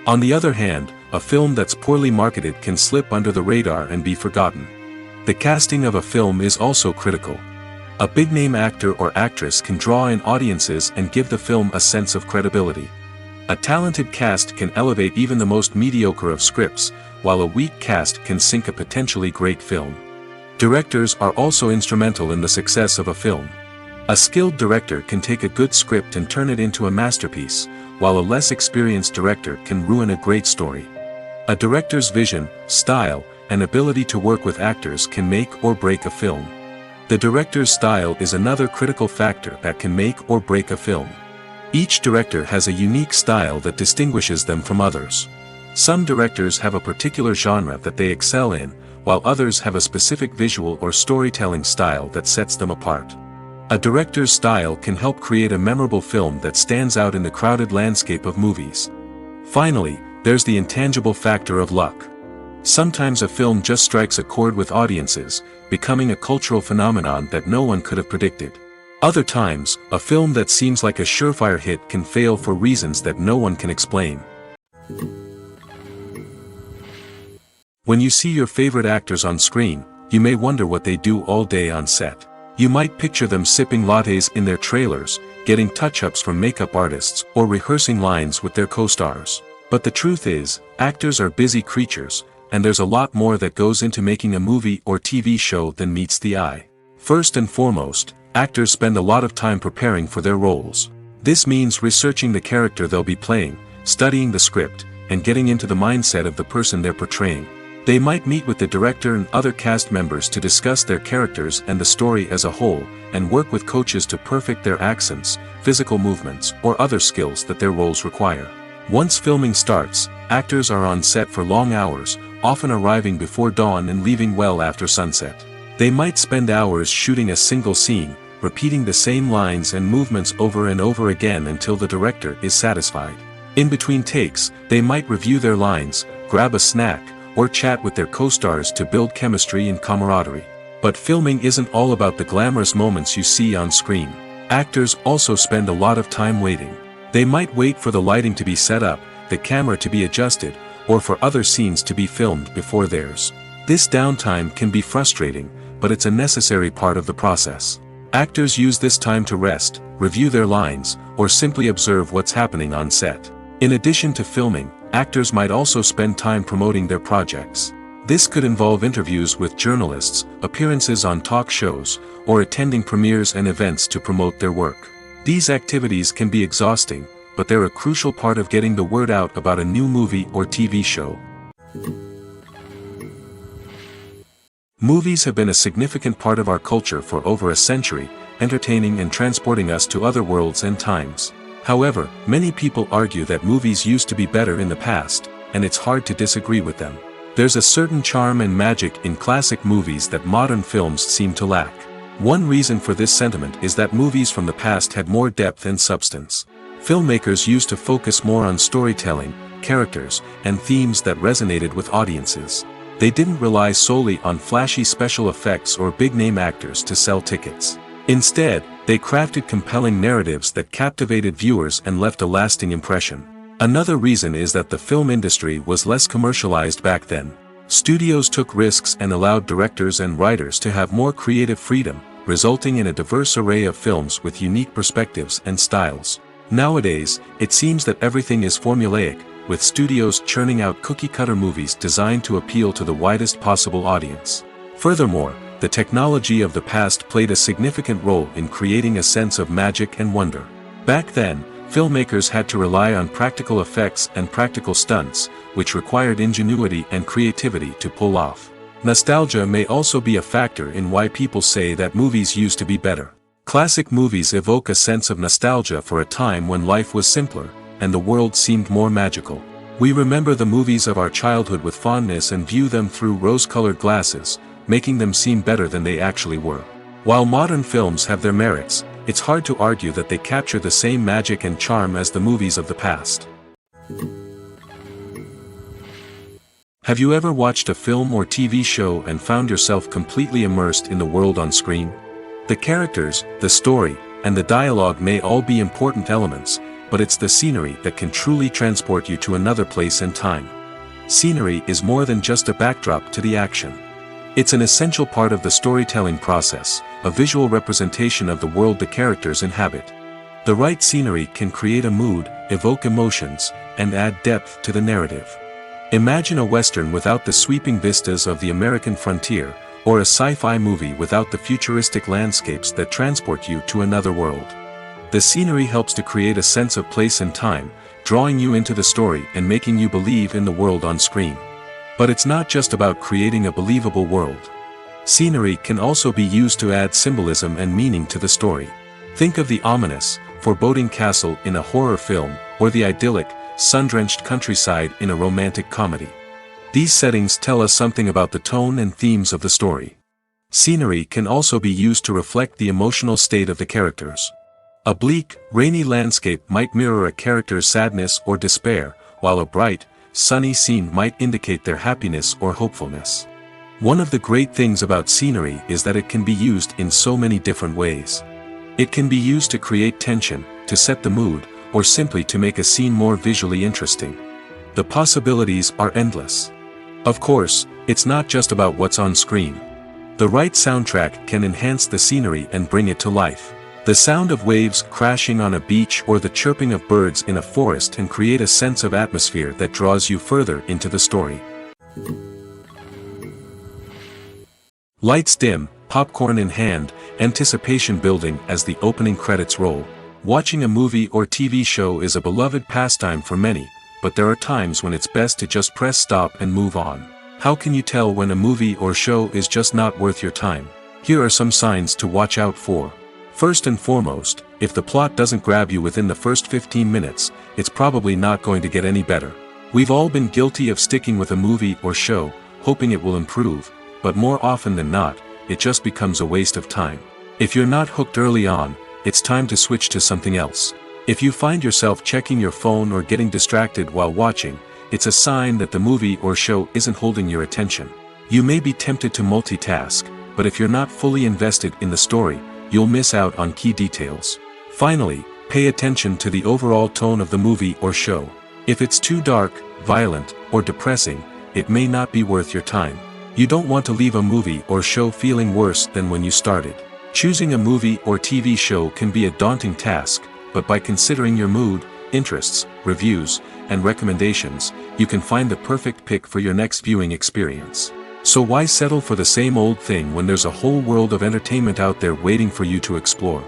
On the other hand, a film that's poorly marketed can slip under the radar and be forgotten. The casting of a film is also critical. A big-name actor or actress can draw in audiences and give the film a sense of credibility. A talented cast can elevate even the most mediocre of scripts, while a weak cast can sink a potentially great film. Directors are also instrumental in the success of a film. A skilled director can take a good script and turn it into a masterpiece, while a less experienced director can ruin a great story. A director's vision, style, and ability to work with actors can make or break a film. The director's style is another critical factor that can make or break a film. Each director has a unique style that distinguishes them from others. Some directors have a particular genre that they excel in, while others have a specific visual or storytelling style that sets them apart. A director's style can help create a memorable film that stands out in the crowded landscape of movies. Finally, there's the intangible factor of luck. Sometimes a film just strikes a chord with audiences, becoming a cultural phenomenon that no one could have predicted. Other times, a film that seems like a surefire hit can fail for reasons that no one can explain. When you see your favorite actors on screen, you may wonder what they do all day on set. You might picture them sipping lattes in their trailers, getting touch-ups from makeup artists, or rehearsing lines with their co-stars. But the truth is, actors are busy creatures, and there's a lot more that goes into making a movie or TV show than meets the eye. First and foremost, actors spend a lot of time preparing for their roles. This means researching the character they'll be playing, studying the script, and getting into the mindset of the person they're portraying. They might meet with the director and other cast members to discuss their characters and the story as a whole, and work with coaches to perfect their accents, physical movements, or other skills that their roles require. Once filming starts, actors are on set for long hours, often arriving before dawn and leaving well after sunset. They might spend hours shooting a single scene, repeating the same lines and movements over and over again until the director is satisfied. In between takes, they might review their lines, grab a snack, or chat with their co-stars to build chemistry and camaraderie. But filming isn't all about the glamorous moments you see on screen. Actors also spend a lot of time waiting. They might wait for the lighting to be set up, the camera to be adjusted, or for other scenes to be filmed before theirs. This downtime can be frustrating, but it's a necessary part of the process. Actors use this time to rest, review their lines, or simply observe what's happening on set. In addition to filming, actors might also spend time promoting their projects. This could involve interviews with journalists, appearances on talk shows, or attending premieres and events to promote their work. These activities can be exhausting, but they're a crucial part of getting the word out about a new movie or TV show. Movies have been a significant part of our culture for over a century, entertaining and transporting us to other worlds and times. However, many people argue that movies used to be better in the past, and it's hard to disagree with them. There's a certain charm and magic in classic movies that modern films seem to lack. One reason for this sentiment is that movies from the past had more depth and substance. Filmmakers used to focus more on storytelling, characters, and themes that resonated with audiences. They didn't rely solely on flashy special effects or big-name actors to sell tickets. Instead, they crafted compelling narratives that captivated viewers and left a lasting impression. Another reason is that the film industry was less commercialized back then. Studios took risks and allowed directors and writers to have more creative freedom, resulting in a diverse array of films with unique perspectives and styles. Nowadays, it seems that everything is formulaic, with studios churning out cookie-cutter movies designed to appeal to the widest possible audience. Furthermore, the technology of the past played a significant role in creating a sense of magic and wonder. Back then, filmmakers had to rely on practical effects and practical stunts, which required ingenuity and creativity to pull off. Nostalgia may also be a factor in why people say that movies used to be better. Classic movies evoke a sense of nostalgia for a time when life was simpler, and the world seemed more magical. We remember the movies of our childhood with fondness and view them through rose-colored glasses, making them seem better than they actually were. While modern films have their merits, it's hard to argue that they capture the same magic and charm as the movies of the past. Have you ever watched a film or TV show and found yourself completely immersed in the world on screen? The characters, the story, and the dialogue may all be important elements, but it's the scenery that can truly transport you to another place and time. Scenery is more than just a backdrop to the action. It's an essential part of the storytelling process, a visual representation of the world the characters inhabit. The right scenery can create a mood, evoke emotions, and add depth to the narrative. Imagine a Western without the sweeping vistas of the American frontier, or a sci-fi movie without the futuristic landscapes that transport you to another world. The scenery helps to create a sense of place and time, drawing you into the story and making you believe in the world on screen. But it's not just about creating a believable world. Scenery can also be used to add symbolism and meaning to the story. Think of the ominous, foreboding castle in a horror film, or the idyllic, sun-drenched countryside in a romantic comedy. These settings tell us something about the tone and themes of the story. Scenery can also be used to reflect the emotional state of the characters. A bleak, rainy landscape might mirror a character's sadness or despair, while a bright, sunny scene might indicate their happiness or hopefulness. One of the great things about scenery is that it can be used in so many different ways. It can be used to create tension, to set the mood, or simply to make a scene more visually interesting. The possibilities are endless. Of course, it's not just about what's on screen. The right soundtrack can enhance the scenery and bring it to life. The sound of waves crashing on a beach or the chirping of birds in a forest can create a sense of atmosphere that draws you further into the story. Lights dim, popcorn in hand, anticipation building as the opening credits roll. Watching a movie or TV show is a beloved pastime for many, but there are times when it's best to just press stop and move on. How can you tell when a movie or show is just not worth your time? Here are some signs to watch out for. First and foremost, if the plot doesn't grab you within the first 15 minutes, it's probably not going to get any better. We've all been guilty of sticking with a movie or show, hoping it will improve, but more often than not, it just becomes a waste of time. If you're not hooked early on, it's time to switch to something else. If you find yourself checking your phone or getting distracted while watching, it's a sign that the movie or show isn't holding your attention. You may be tempted to multitask, but if you're not fully invested in the story, you'll miss out on key details. Finally, pay attention to the overall tone of the movie or show. If it's too dark, violent, or depressing, it may not be worth your time. You don't want to leave a movie or show feeling worse than when you started. Choosing a movie or TV show can be a daunting task, but by considering your mood, interests, reviews, and recommendations, you can find the perfect pick for your next viewing experience. So why settle for the same old thing when there's a whole world of entertainment out there waiting for you to explore?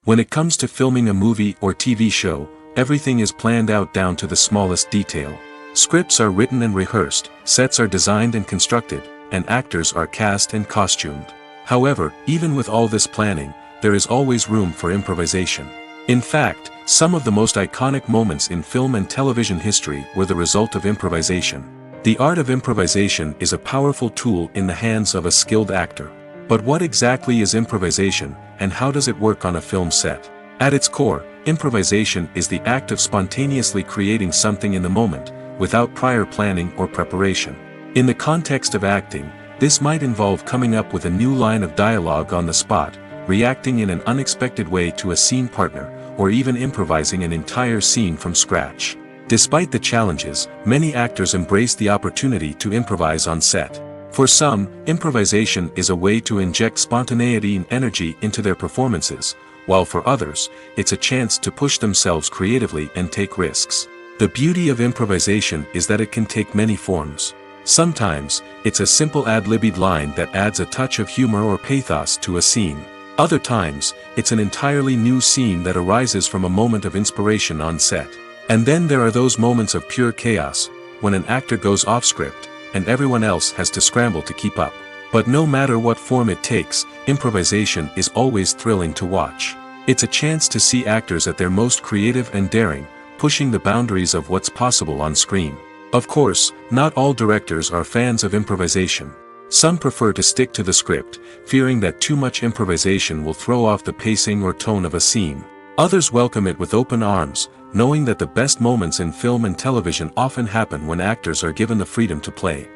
When it comes to filming a movie or TV show, everything is planned out down to the smallest detail. Scripts are written and rehearsed, sets are designed and constructed, and actors are cast and costumed. However, even with all this planning, there is always room for improvisation. In fact, some of the most iconic moments in film and television history were the result of improvisation. The art of improvisation is a powerful tool in the hands of a skilled actor. But what exactly is improvisation, and how does it work on a film set? At its core, improvisation is the act of spontaneously creating something in the moment, without prior planning or preparation. In the context of acting, this might involve coming up with a new line of dialogue on the spot, reacting in an unexpected way to a scene partner, or even improvising an entire scene from scratch. Despite the challenges, many actors embrace the opportunity to improvise on set. For some, improvisation is a way to inject spontaneity and energy into their performances, while for others, it's a chance to push themselves creatively and take risks. The beauty of improvisation is that it can take many forms. Sometimes, it's a simple ad-libbed line that adds a touch of humor or pathos to a scene. Other times, it's an entirely new scene that arises from a moment of inspiration on set. And then there are those moments of pure chaos, when an actor goes off script, and everyone else has to scramble to keep up. But no matter what form it takes, improvisation is always thrilling to watch. It's a chance to see actors at their most creative and daring, pushing the boundaries of what's possible on screen. Of course, not all directors are fans of improvisation. Some prefer to stick to the script, fearing that too much improvisation will throw off the pacing or tone of a scene. Others welcome it with open arms, knowing that the best moments in film and television often happen when actors are given the freedom to play.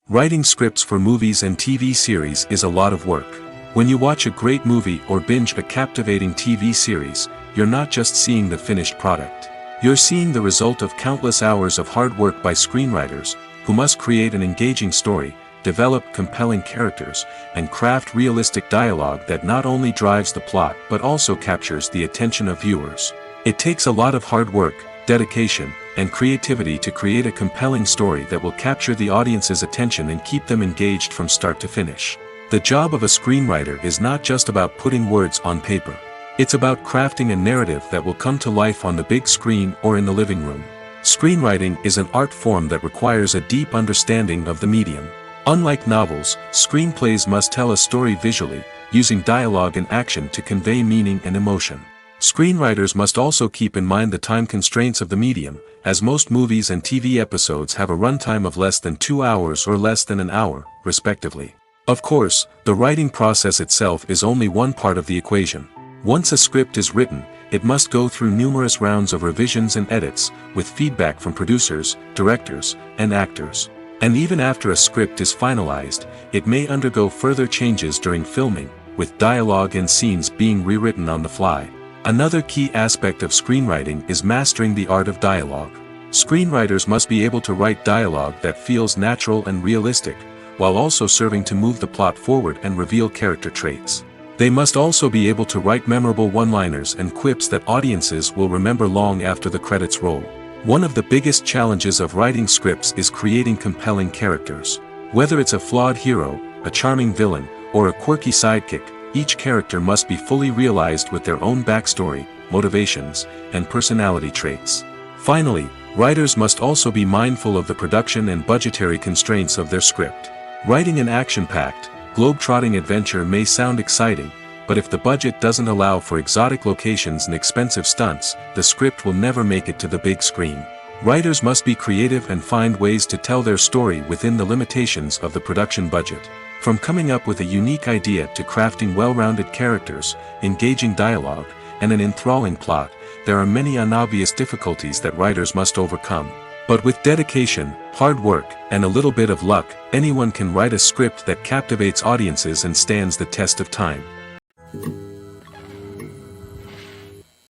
Writing scripts for movies and TV series is a lot of work. When you watch a great movie or binge a captivating TV series, you're not just seeing the finished product. You're seeing the result of countless hours of hard work by screenwriters, who must create an engaging story, develop compelling characters, and craft realistic dialogue that not only drives the plot but also captures the attention of viewers. It takes a lot of hard work, dedication, and creativity to create a compelling story that will capture the audience's attention and keep them engaged from start to finish. The job of a screenwriter is not just about putting words on paper. It's about crafting a narrative that will come to life on the big screen or in the living room. Screenwriting is an art form that requires a deep understanding of the medium. Unlike novels, screenplays must tell a story visually, using dialogue and action to convey meaning and emotion. Screenwriters must also keep in mind the time constraints of the medium, as most movies and TV episodes have a runtime of less than 2 hours or less than an hour, respectively. Of course, the writing process itself is only one part of the equation. Once a script is written, it must go through numerous rounds of revisions and edits, with feedback from producers, directors, and actors. And even after a script is finalized, it may undergo further changes during filming, with dialogue and scenes being rewritten on the fly. Another key aspect of screenwriting is mastering the art of dialogue. Screenwriters must be able to write dialogue that feels natural and realistic, while also serving to move the plot forward and reveal character traits. They must also be able to write memorable one-liners and quips that audiences will remember long after the credits roll. One of the biggest challenges of writing scripts is creating compelling characters. Whether it's a flawed hero, a charming villain, or a quirky sidekick, each character must be fully realized with their own backstory, motivations, and personality traits. Finally, writers must also be mindful of the production and budgetary constraints of their script. Writing an action-packed, globe-trotting adventure may sound exciting, but if the budget doesn't allow for exotic locations and expensive stunts, the script will never make it to the big screen. Writers must be creative and find ways to tell their story within the limitations of the production budget. From coming up with a unique idea to crafting well-rounded characters, engaging dialogue, and an enthralling plot, there are many unobvious difficulties that writers must overcome. But with dedication, hard work, and a little bit of luck, anyone can write a script that captivates audiences and stands the test of time.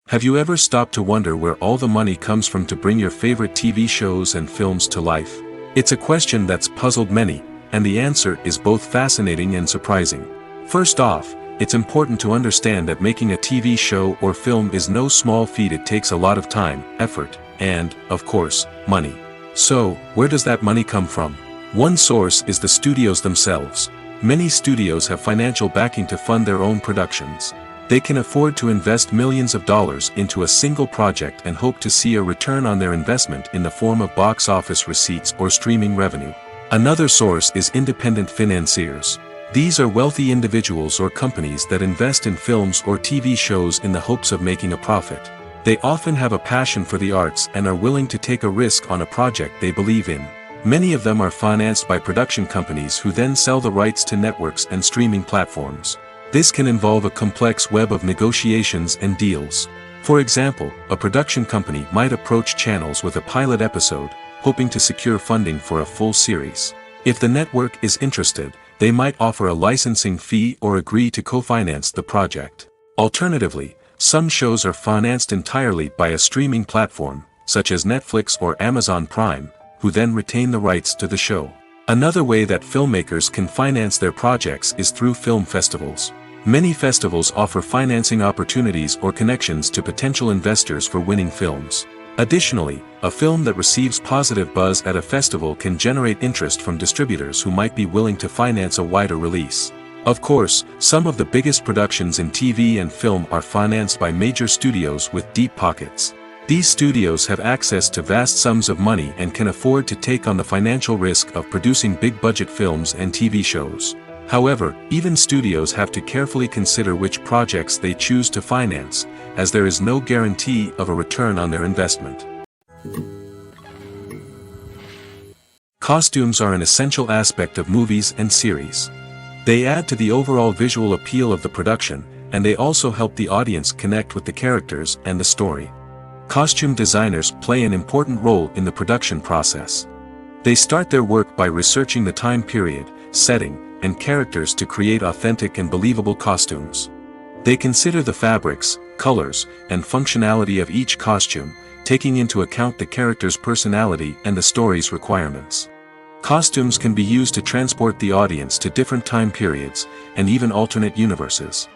Have you ever stopped to wonder where all the money comes from to bring your favorite TV shows and films to life? It's a question that's puzzled many, and the answer is both fascinating and surprising. First off, it's important to understand that making a TV show or film is no small feat. It takes a lot of time, effort, and, of course, money. So, where does that money come from? One source is the studios themselves. Many studios have financial backing to fund their own productions. They can afford to invest millions of dollars into a single project and hope to see a return on their investment in the form of box office receipts or streaming revenue. Another source is independent financiers. These are wealthy individuals or companies that invest in films or TV shows in the hopes of making a profit. They often have a passion for the arts and are willing to take a risk on a project they believe in. Many of them are financed by production companies who then sell the rights to networks and streaming platforms. This can involve a complex web of negotiations and deals. For example, a production company might approach channels with a pilot episode, hoping to secure funding for a full series. If the network is interested, they might offer a licensing fee or agree to co-finance the project. Alternatively, some shows are financed entirely by a streaming platform, such as Netflix or Amazon Prime, who then retain the rights to the show. Another way that filmmakers can finance their projects is through film festivals. Many festivals offer financing opportunities or connections to potential investors for winning films. Additionally, a film that receives positive buzz at a festival can generate interest from distributors who might be willing to finance a wider release. Of course, some of the biggest productions in TV and film are financed by major studios with deep pockets. These studios have access to vast sums of money and can afford to take on the financial risk of producing big-budget films and TV shows. However, even studios have to carefully consider which projects they choose to finance, as there is no guarantee of a return on their investment. Costumes are an essential aspect of movies and series. They add to the overall visual appeal of the production, and they also help the audience connect with the characters and the story. Costume designers play an important role in the production process. They start their work by researching the time period, setting, and characters to create authentic and believable costumes. They consider the fabrics, colors, and functionality of each costume, taking into account the character's personality and the story's requirements. Costumes can be used to transport the audience to different time periods, and even alternate universes.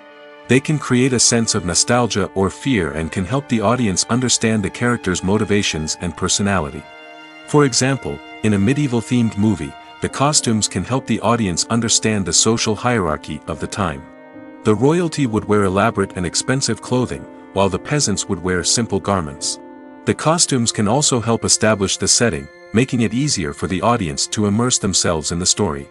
They can create a sense of nostalgia or fear and can help the audience understand the character's motivations and personality. For example, in a medieval-themed movie, the costumes can help the audience understand the social hierarchy of the time. The royalty would wear elaborate and expensive clothing, while the peasants would wear simple garments. The costumes can also help establish the setting, making it easier for the audience to immerse themselves in the story.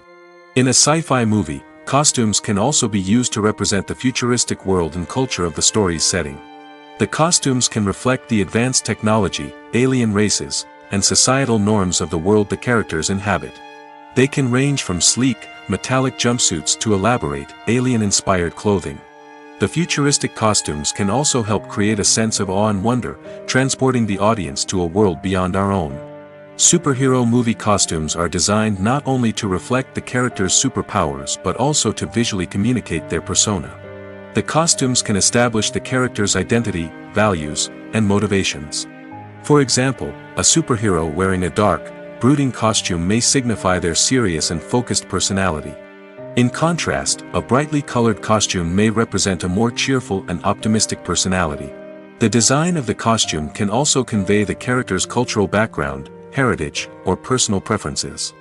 In a sci-fi movie, costumes can also be used to represent the futuristic world and culture of the story's setting. The costumes can reflect the advanced technology, alien races, and societal norms of the world the characters inhabit. They can range from sleek, metallic jumpsuits to elaborate, alien-inspired clothing. The futuristic costumes can also help create a sense of awe and wonder, transporting the audience to a world beyond our own. Superhero movie costumes are designed not only to reflect the character's superpowers but also to visually communicate their persona. The costumes can establish the character's identity, values, and motivations. For example, a superhero wearing a dark, brooding costume may signify their serious and focused personality. In contrast, a brightly colored costume may represent a more cheerful and optimistic personality. The design of the costume can also convey the character's cultural background, heritage, or personal preferences.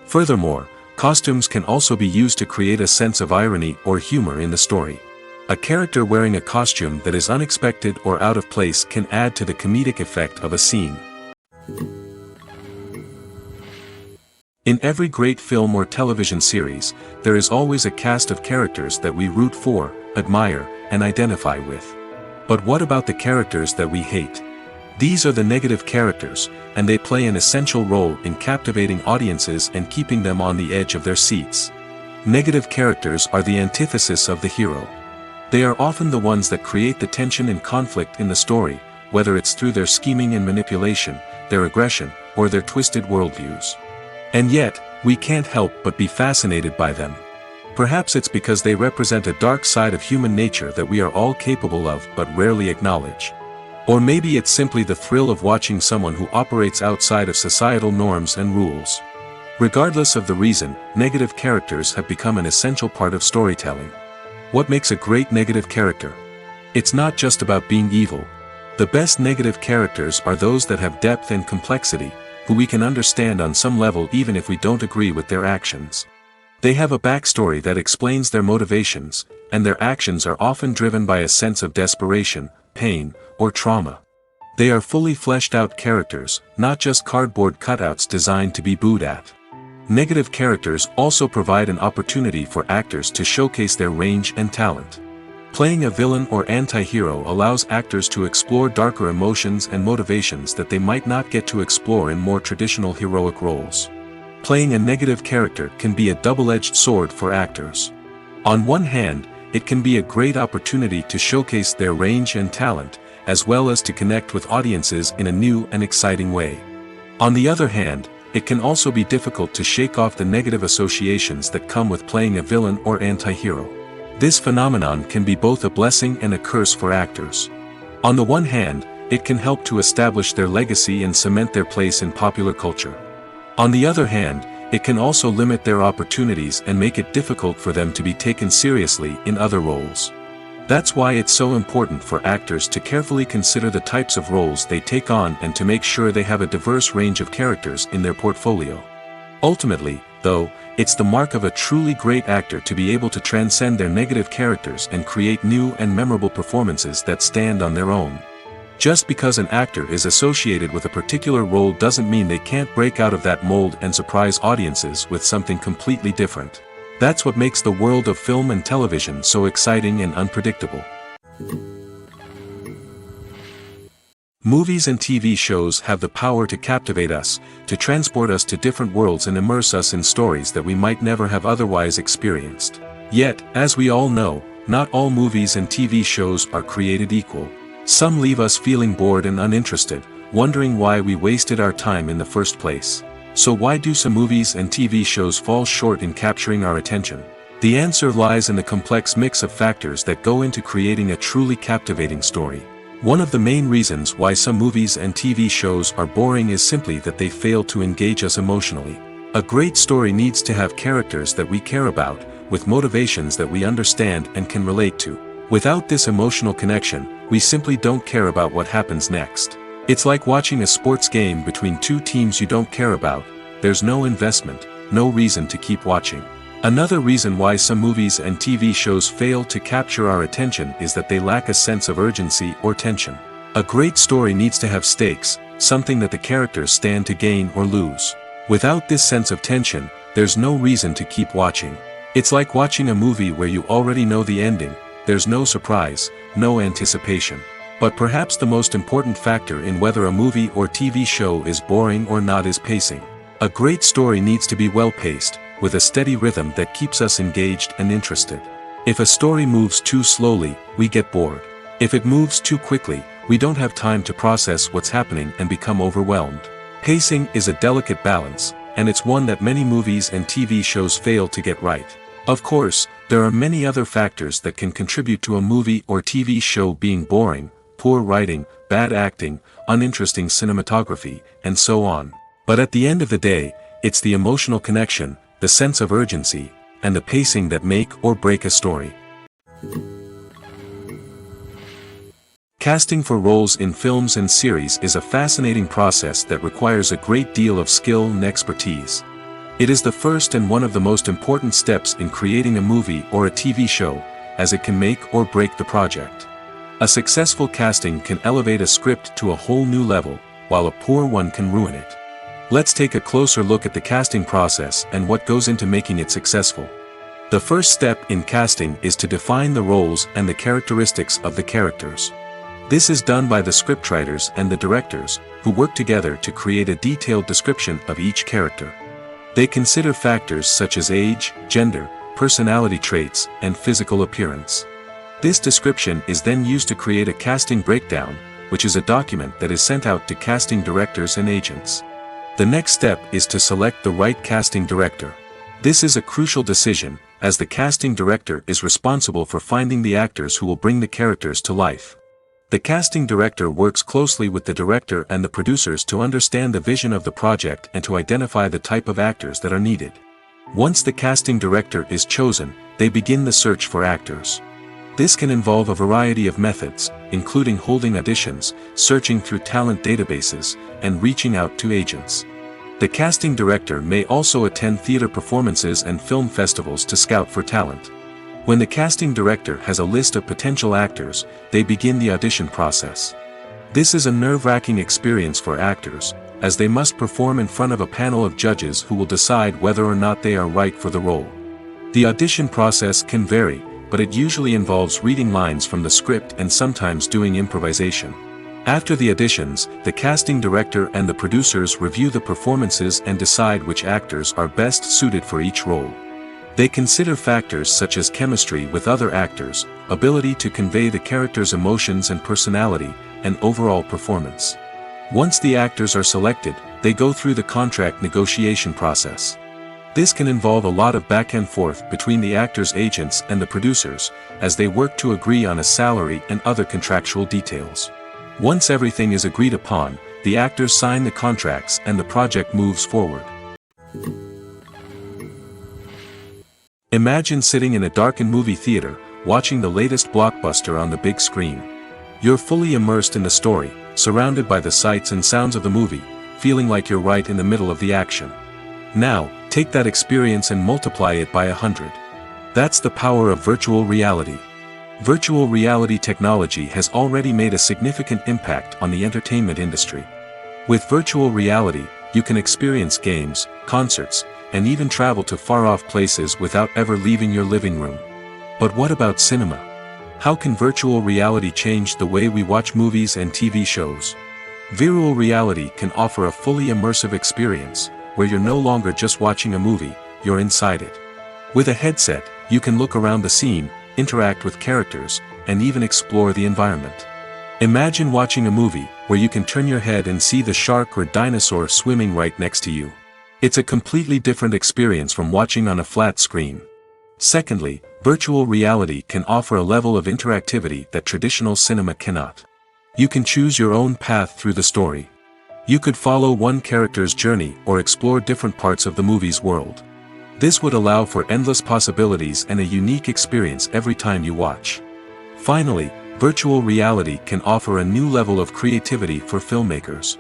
Furthermore, costumes can also be used to create a sense of irony or humor in the story. A character wearing a costume that is unexpected or out of place can add to the comedic effect of a scene. In every great film or television series, there is always a cast of characters that we root for, admire, and identify with. But what about the characters that we hate? These are the negative characters, and they play an essential role in captivating audiences and keeping them on the edge of their seats. Negative characters are the antithesis of the hero. They are often the ones that create the tension and conflict in the story, whether it's through their scheming and manipulation, their aggression, or their twisted worldviews. And yet, we can't help but be fascinated by them. Perhaps it's because they represent a dark side of human nature that we are all capable of but rarely acknowledge. Or maybe it's simply the thrill of watching someone who operates outside of societal norms and rules. Regardless of the reason, negative characters have become an essential part of storytelling. What makes a great negative character? It's not just about being evil. The best negative characters are those that have depth and complexity, who we can understand on some level even if we don't agree with their actions. They have a backstory that explains their motivations, and their actions are often driven by a sense of desperation, pain, or trauma. They are fully fleshed out characters, not just cardboard cutouts designed to be booed at. Negative characters also provide an opportunity for actors to showcase their range and talent. Playing a villain or anti-hero allows actors to explore darker emotions and motivations that they might not get to explore in more traditional heroic roles. Playing a negative character can be a double-edged sword for actors. On one hand, it can be a great opportunity to showcase their range and talent, as well as to connect with audiences in a new and exciting way. On the other hand, it can also be difficult to shake off the negative associations that come with playing a villain or anti-hero. This phenomenon can be both a blessing and a curse for actors. On the one hand, it can help to establish their legacy and cement their place in popular culture. On the other hand, it can also limit their opportunities and make it difficult for them to be taken seriously in other roles. That's why it's so important for actors to carefully consider the types of roles they take on and to make sure they have a diverse range of characters in their portfolio. Ultimately, though, it's the mark of a truly great actor to be able to transcend their negative characters and create new and memorable performances that stand on their own. Just because an actor is associated with a particular role doesn't mean they can't break out of that mold and surprise audiences with something completely different. That's what makes the world of film and television so exciting and unpredictable. Movies and TV shows have the power to captivate us, to transport us to different worlds and immerse us in stories that we might never have otherwise experienced. Yet, as we all know, not all movies and TV shows are created equal. Some leave us feeling bored and uninterested, wondering why we wasted our time in the first place. So why do some movies and TV shows fall short in capturing our attention? The answer lies in the complex mix of factors that go into creating a truly captivating story. One of the main reasons why some movies and TV shows are boring is simply that they fail to engage us emotionally. A great story needs to have characters that we care about, with motivations that we understand and can relate to. Without this emotional connection, we simply don't care about what happens next. It's like watching a sports game between two teams you don't care about. There's no investment, no reason to keep watching. Another reason why some movies and TV shows fail to capture our attention is that they lack a sense of urgency or tension. A great story needs to have stakes, something that the characters stand to gain or lose. Without this sense of tension, there's no reason to keep watching. It's like watching a movie where you already know the ending. There's no surprise, no anticipation. But perhaps the most important factor in whether a movie or TV show is boring or not is pacing. A great story needs to be well-paced, with a steady rhythm that keeps us engaged and interested. If a story moves too slowly, we get bored. If it moves too quickly, we don't have time to process what's happening and become overwhelmed. Pacing is a delicate balance, and it's one that many movies and TV shows fail to get right. Of course, there are many other factors that can contribute to a movie or TV show being boring: poor writing, bad acting, uninteresting cinematography, and so on. But at the end of the day, it's the emotional connection, the sense of urgency, and the pacing that make or break a story. Casting for roles in films and series is a fascinating process that requires a great deal of skill and expertise. It is the first and one of the most important steps in creating a movie or a TV show, as it can make or break the project. A successful casting can elevate a script to a whole new level, while a poor one can ruin it. Let's take a closer look at the casting process and what goes into making it successful. The first step in casting is to define the roles and the characteristics of the characters. This is done by the scriptwriters and the directors, who work together to create a detailed description of each character. They consider factors such as age, gender, personality traits, and physical appearance. This description is then used to create a casting breakdown, which is a document that is sent out to casting directors and agents. The next step is to select the right casting director. This is a crucial decision, as the casting director is responsible for finding the actors who will bring the characters to life. The casting director works closely with the director and the producers to understand the vision of the project and to identify the type of actors that are needed. Once the casting director is chosen, they begin the search for actors. This can involve a variety of methods, including holding auditions, searching through talent databases, and reaching out to agents. The casting director may also attend theater performances and film festivals to scout for talent. When the casting director has a list of potential actors, they begin the audition process. This is a nerve-wracking experience for actors, as they must perform in front of a panel of judges who will decide whether or not they are right for the role. The audition process can vary, but it usually involves reading lines from the script and sometimes doing improvisation. After the auditions, the casting director and the producers review the performances and decide which actors are best suited for each role. They consider factors such as chemistry with other actors, ability to convey the character's emotions and personality, and overall performance. Once the actors are selected, they go through the contract negotiation process. This can involve a lot of back and forth between the actors' agents and the producers, as they work to agree on a salary and other contractual details. Once everything is agreed upon, the actors sign the contracts and the project moves forward. Imagine sitting in a darkened movie theater, watching the latest blockbuster on the big screen. You're fully immersed in the story, surrounded by the sights and sounds of the movie, feeling like you're right in the middle of the action. Now, take that experience and multiply it by 100. That's the power of virtual reality. Virtual reality technology has already made a significant impact on the entertainment industry. With virtual reality, you can experience games, concerts, and even travel to far-off places without ever leaving your living room. But what about cinema? How can virtual reality change the way we watch movies and TV shows? Virtual reality can offer a fully immersive experience, where you're no longer just watching a movie, you're inside it. With a headset, you can look around the scene, interact with characters, and even explore the environment. Imagine watching a movie, where you can turn your head and see the shark or dinosaur swimming right next to you. It's a completely different experience from watching on a flat screen. Secondly, virtual reality can offer a level of interactivity that traditional cinema cannot. You can choose your own path through the story. You could follow one character's journey or explore different parts of the movie's world. This would allow for endless possibilities and a unique experience every time you watch. Finally, virtual reality can offer a new level of creativity for filmmakers.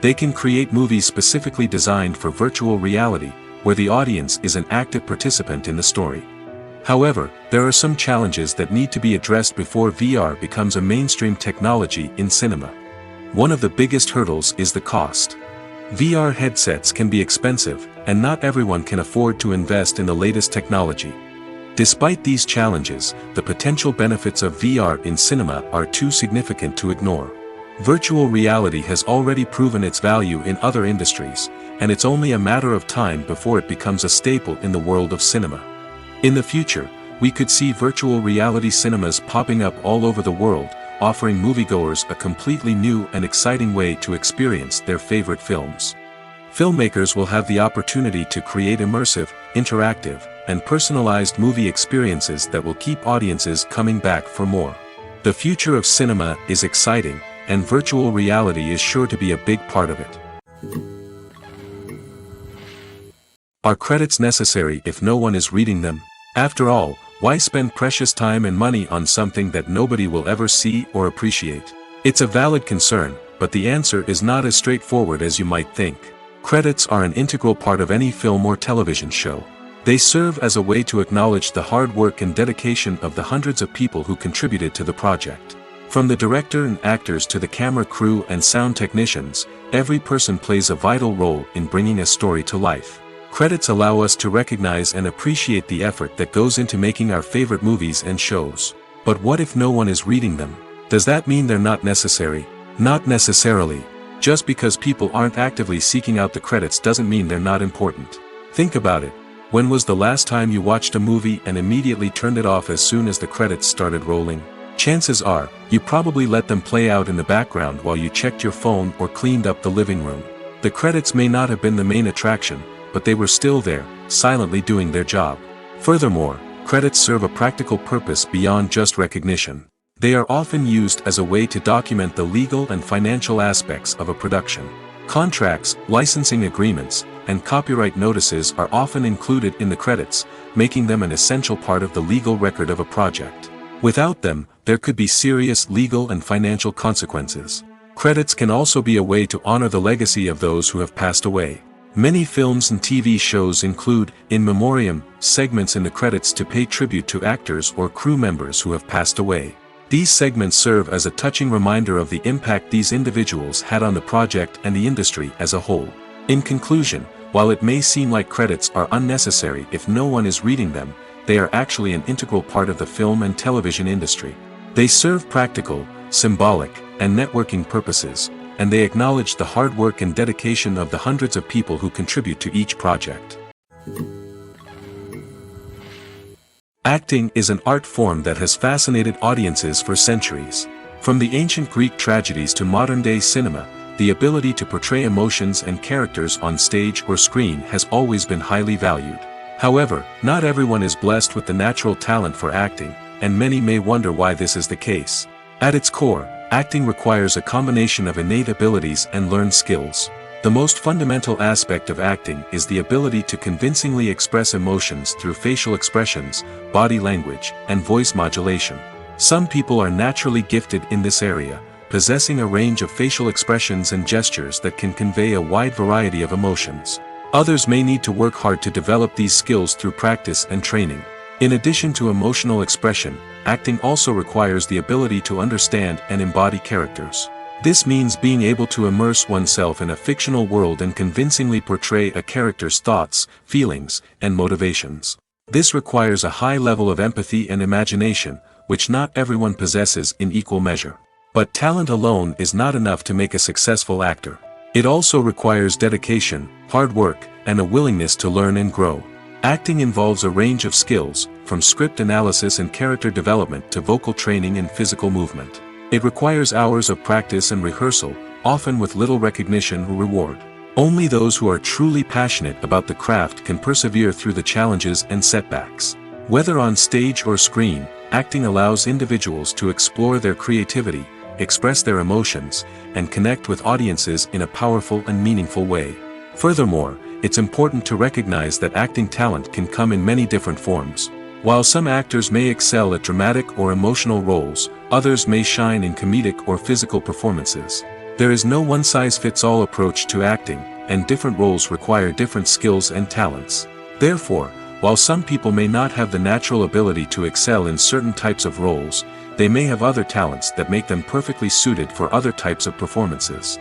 They can create movies specifically designed for virtual reality, where the audience is an active participant in the story. However, there are some challenges that need to be addressed before VR becomes a mainstream technology in cinema. One of the biggest hurdles is the cost. VR headsets can be expensive, and not everyone can afford to invest in the latest technology. Despite these challenges, the potential benefits of VR in cinema are too significant to ignore. Virtual reality has already proven its value in other industries, and it's only a matter of time before it becomes a staple in the world of cinema. In the future, we could see virtual reality cinemas popping up all over the world, offering moviegoers a completely new and exciting way to experience their favorite films. Filmmakers will have the opportunity to create immersive, interactive, and personalized movie experiences that will keep audiences coming back for more. The future of cinema is exciting, and virtual reality is sure to be a big part of it. Are credits necessary if no one is reading them? After all, why spend precious time and money on something that nobody will ever see or appreciate? It's a valid concern, but the answer is not as straightforward as you might think. Credits are an integral part of any film or television show. They serve as a way to acknowledge the hard work and dedication of the hundreds of people who contributed to the project. From the director and actors to the camera crew and sound technicians, every person plays a vital role in bringing a story to life. Credits allow us to recognize and appreciate the effort that goes into making our favorite movies and shows. But what if no one is reading them? Does that mean they're not necessary? Not necessarily. Just because people aren't actively seeking out the credits doesn't mean they're not important. Think about it. When was the last time you watched a movie and immediately turned it off as soon as the credits started rolling? Chances are, you probably let them play out in the background while you checked your phone or cleaned up the living room. The credits may not have been the main attraction, but they were still there, silently doing their job. Furthermore, credits serve a practical purpose beyond just recognition. They are often used as a way to document the legal and financial aspects of a production. Contracts, licensing agreements, and copyright notices are often included in the credits, making them an essential part of the legal record of a project. Without them, there could be serious legal and financial consequences. Credits can also be a way to honor the legacy of those who have passed away. Many films and TV shows include, in memoriam, segments in the credits to pay tribute to actors or crew members who have passed away. These segments serve as a touching reminder of the impact these individuals had on the project and the industry as a whole. In conclusion, while it may seem like credits are unnecessary if no one is reading them, they are actually an integral part of the film and television industry. They serve practical, symbolic, and networking purposes, and they acknowledge the hard work and dedication of the hundreds of people who contribute to each project. Acting is an art form that has fascinated audiences for centuries. From the ancient Greek tragedies to modern-day cinema, the ability to portray emotions and characters on stage or screen has always been highly valued. However, not everyone is blessed with the natural talent for acting, and many may wonder why this is the case. At its core, acting requires a combination of innate abilities and learned skills. The most fundamental aspect of acting is the ability to convincingly express emotions through facial expressions, body language, and voice modulation. Some people are naturally gifted in this area, possessing a range of facial expressions and gestures that can convey a wide variety of emotions. Others may need to work hard to develop these skills through practice and training. In addition to emotional expression, acting also requires the ability to understand and embody characters. This means being able to immerse oneself in a fictional world and convincingly portray a character's thoughts, feelings, and motivations. This requires a high level of empathy and imagination, which not everyone possesses in equal measure. But talent alone is not enough to make a successful actor. It also requires dedication, hard work, and a willingness to learn and grow. Acting involves a range of skills, from script analysis and character development to vocal training and physical movement. It requires hours of practice and rehearsal, often with little recognition or reward. Only those who are truly passionate about the craft can persevere through the challenges and setbacks. Whether on stage or screen, acting allows individuals to explore their creativity, express their emotions, and connect with audiences in a powerful and meaningful way. Furthermore, it's important to recognize that acting talent can come in many different forms. While some actors may excel at dramatic or emotional roles, others may shine in comedic or physical performances. There is no one-size-fits-all approach to acting, and different roles require different skills and talents. Therefore, while some people may not have the natural ability to excel in certain types of roles, they may have other talents that make them perfectly suited for other types of performances.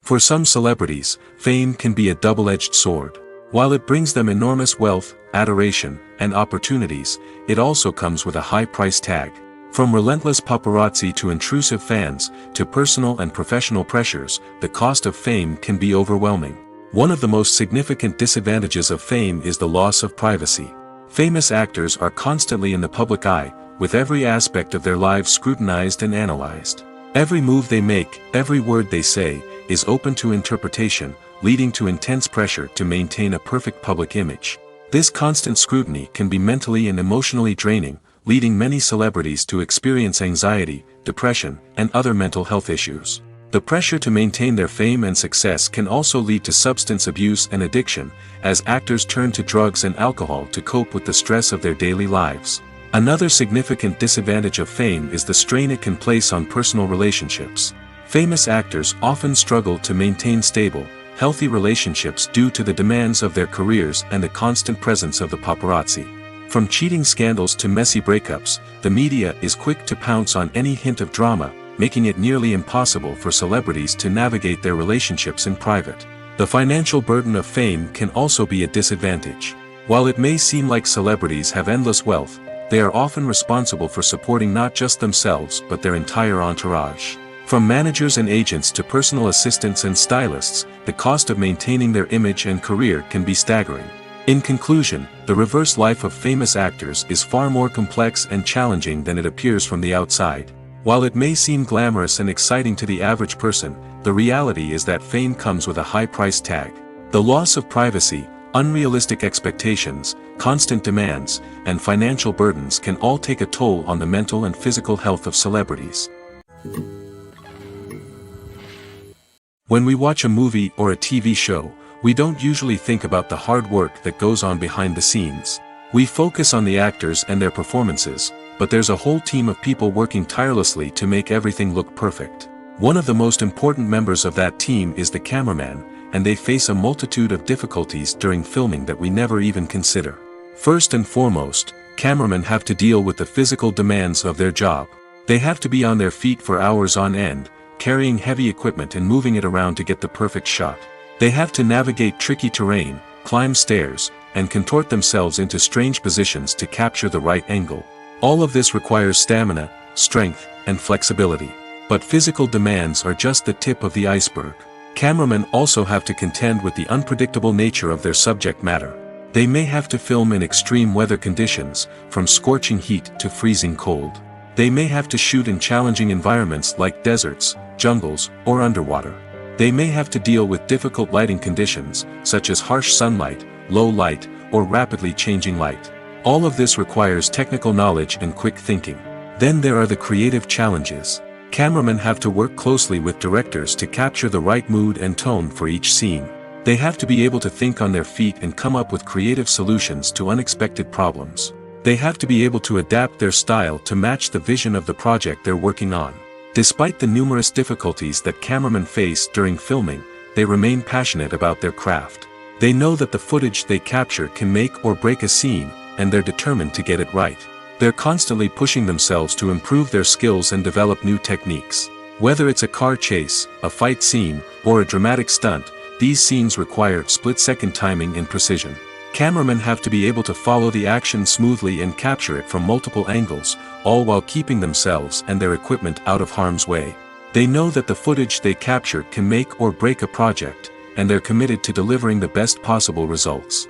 For some celebrities, fame can be a double-edged sword. While it brings them enormous wealth, adoration, and opportunities, it also comes with a high price tag. From relentless paparazzi to intrusive fans, to personal and professional pressures, the cost of fame can be overwhelming. One of the most significant disadvantages of fame is the loss of privacy. Famous actors are constantly in the public eye, with every aspect of their lives scrutinized and analyzed. Every move they make, every word they say, is open to interpretation, leading to intense pressure to maintain a perfect public image. This constant scrutiny can be mentally and emotionally draining, leading many celebrities to experience anxiety, depression, and other mental health issues. The pressure to maintain their fame and success can also lead to substance abuse and addiction, as actors turn to drugs and alcohol to cope with the stress of their daily lives. Another significant disadvantage of fame is the strain it can place on personal relationships. Famous actors often struggle to maintain stable, healthy relationships due to the demands of their careers and the constant presence of the paparazzi. From cheating scandals to messy breakups, the media is quick to pounce on any hint of drama, making it nearly impossible for celebrities to navigate their relationships in private. The financial burden of fame can also be a disadvantage. While it may seem like celebrities have endless wealth, they are often responsible for supporting not just themselves but their entire entourage. From managers and agents to personal assistants and stylists, the cost of maintaining their image and career can be staggering. In conclusion, the reverse life of famous actors is far more complex and challenging than it appears from the outside. While it may seem glamorous and exciting to the average person, the reality is that fame comes with a high price tag. The loss of privacy, unrealistic expectations, constant demands, and financial burdens can all take a toll on the mental and physical health of celebrities. When we watch a movie or a TV show, we don't usually think about the hard work that goes on behind the scenes. We focus on the actors and their performances, but there's a whole team of people working tirelessly to make everything look perfect. One of the most important members of that team is the cameraman, and they face a multitude of difficulties during filming that we never even consider. First and foremost, cameramen have to deal with the physical demands of their job. They have to be on their feet for hours on end, carrying heavy equipment and moving it around to get the perfect shot. They have to navigate tricky terrain, climb stairs, and contort themselves into strange positions to capture the right angle. All of this requires stamina, strength, and flexibility. But physical demands are just the tip of the iceberg. Cameramen also have to contend with the unpredictable nature of their subject matter. They may have to film in extreme weather conditions, from scorching heat to freezing cold. They may have to shoot in challenging environments like deserts, jungles, or underwater. They may have to deal with difficult lighting conditions, such as harsh sunlight, low light, or rapidly changing light. All of this requires technical knowledge and quick thinking. Then there are the creative challenges. Cameramen have to work closely with directors to capture the right mood and tone for each scene. They have to be able to think on their feet and come up with creative solutions to unexpected problems. They have to be able to adapt their style to match the vision of the project they're working on. Despite the numerous difficulties that cameramen face during filming, they remain passionate about their craft. They know that the footage they capture can make or break a scene, and they're determined to get it right. They're constantly pushing themselves to improve their skills and develop new techniques. Whether it's a car chase, a fight scene, or a dramatic stunt, these scenes require split-second timing and precision. Cameramen have to be able to follow the action smoothly and capture it from multiple angles, all while keeping themselves and their equipment out of harm's way. They know that the footage they capture can make or break a project, and they're committed to delivering the best possible results.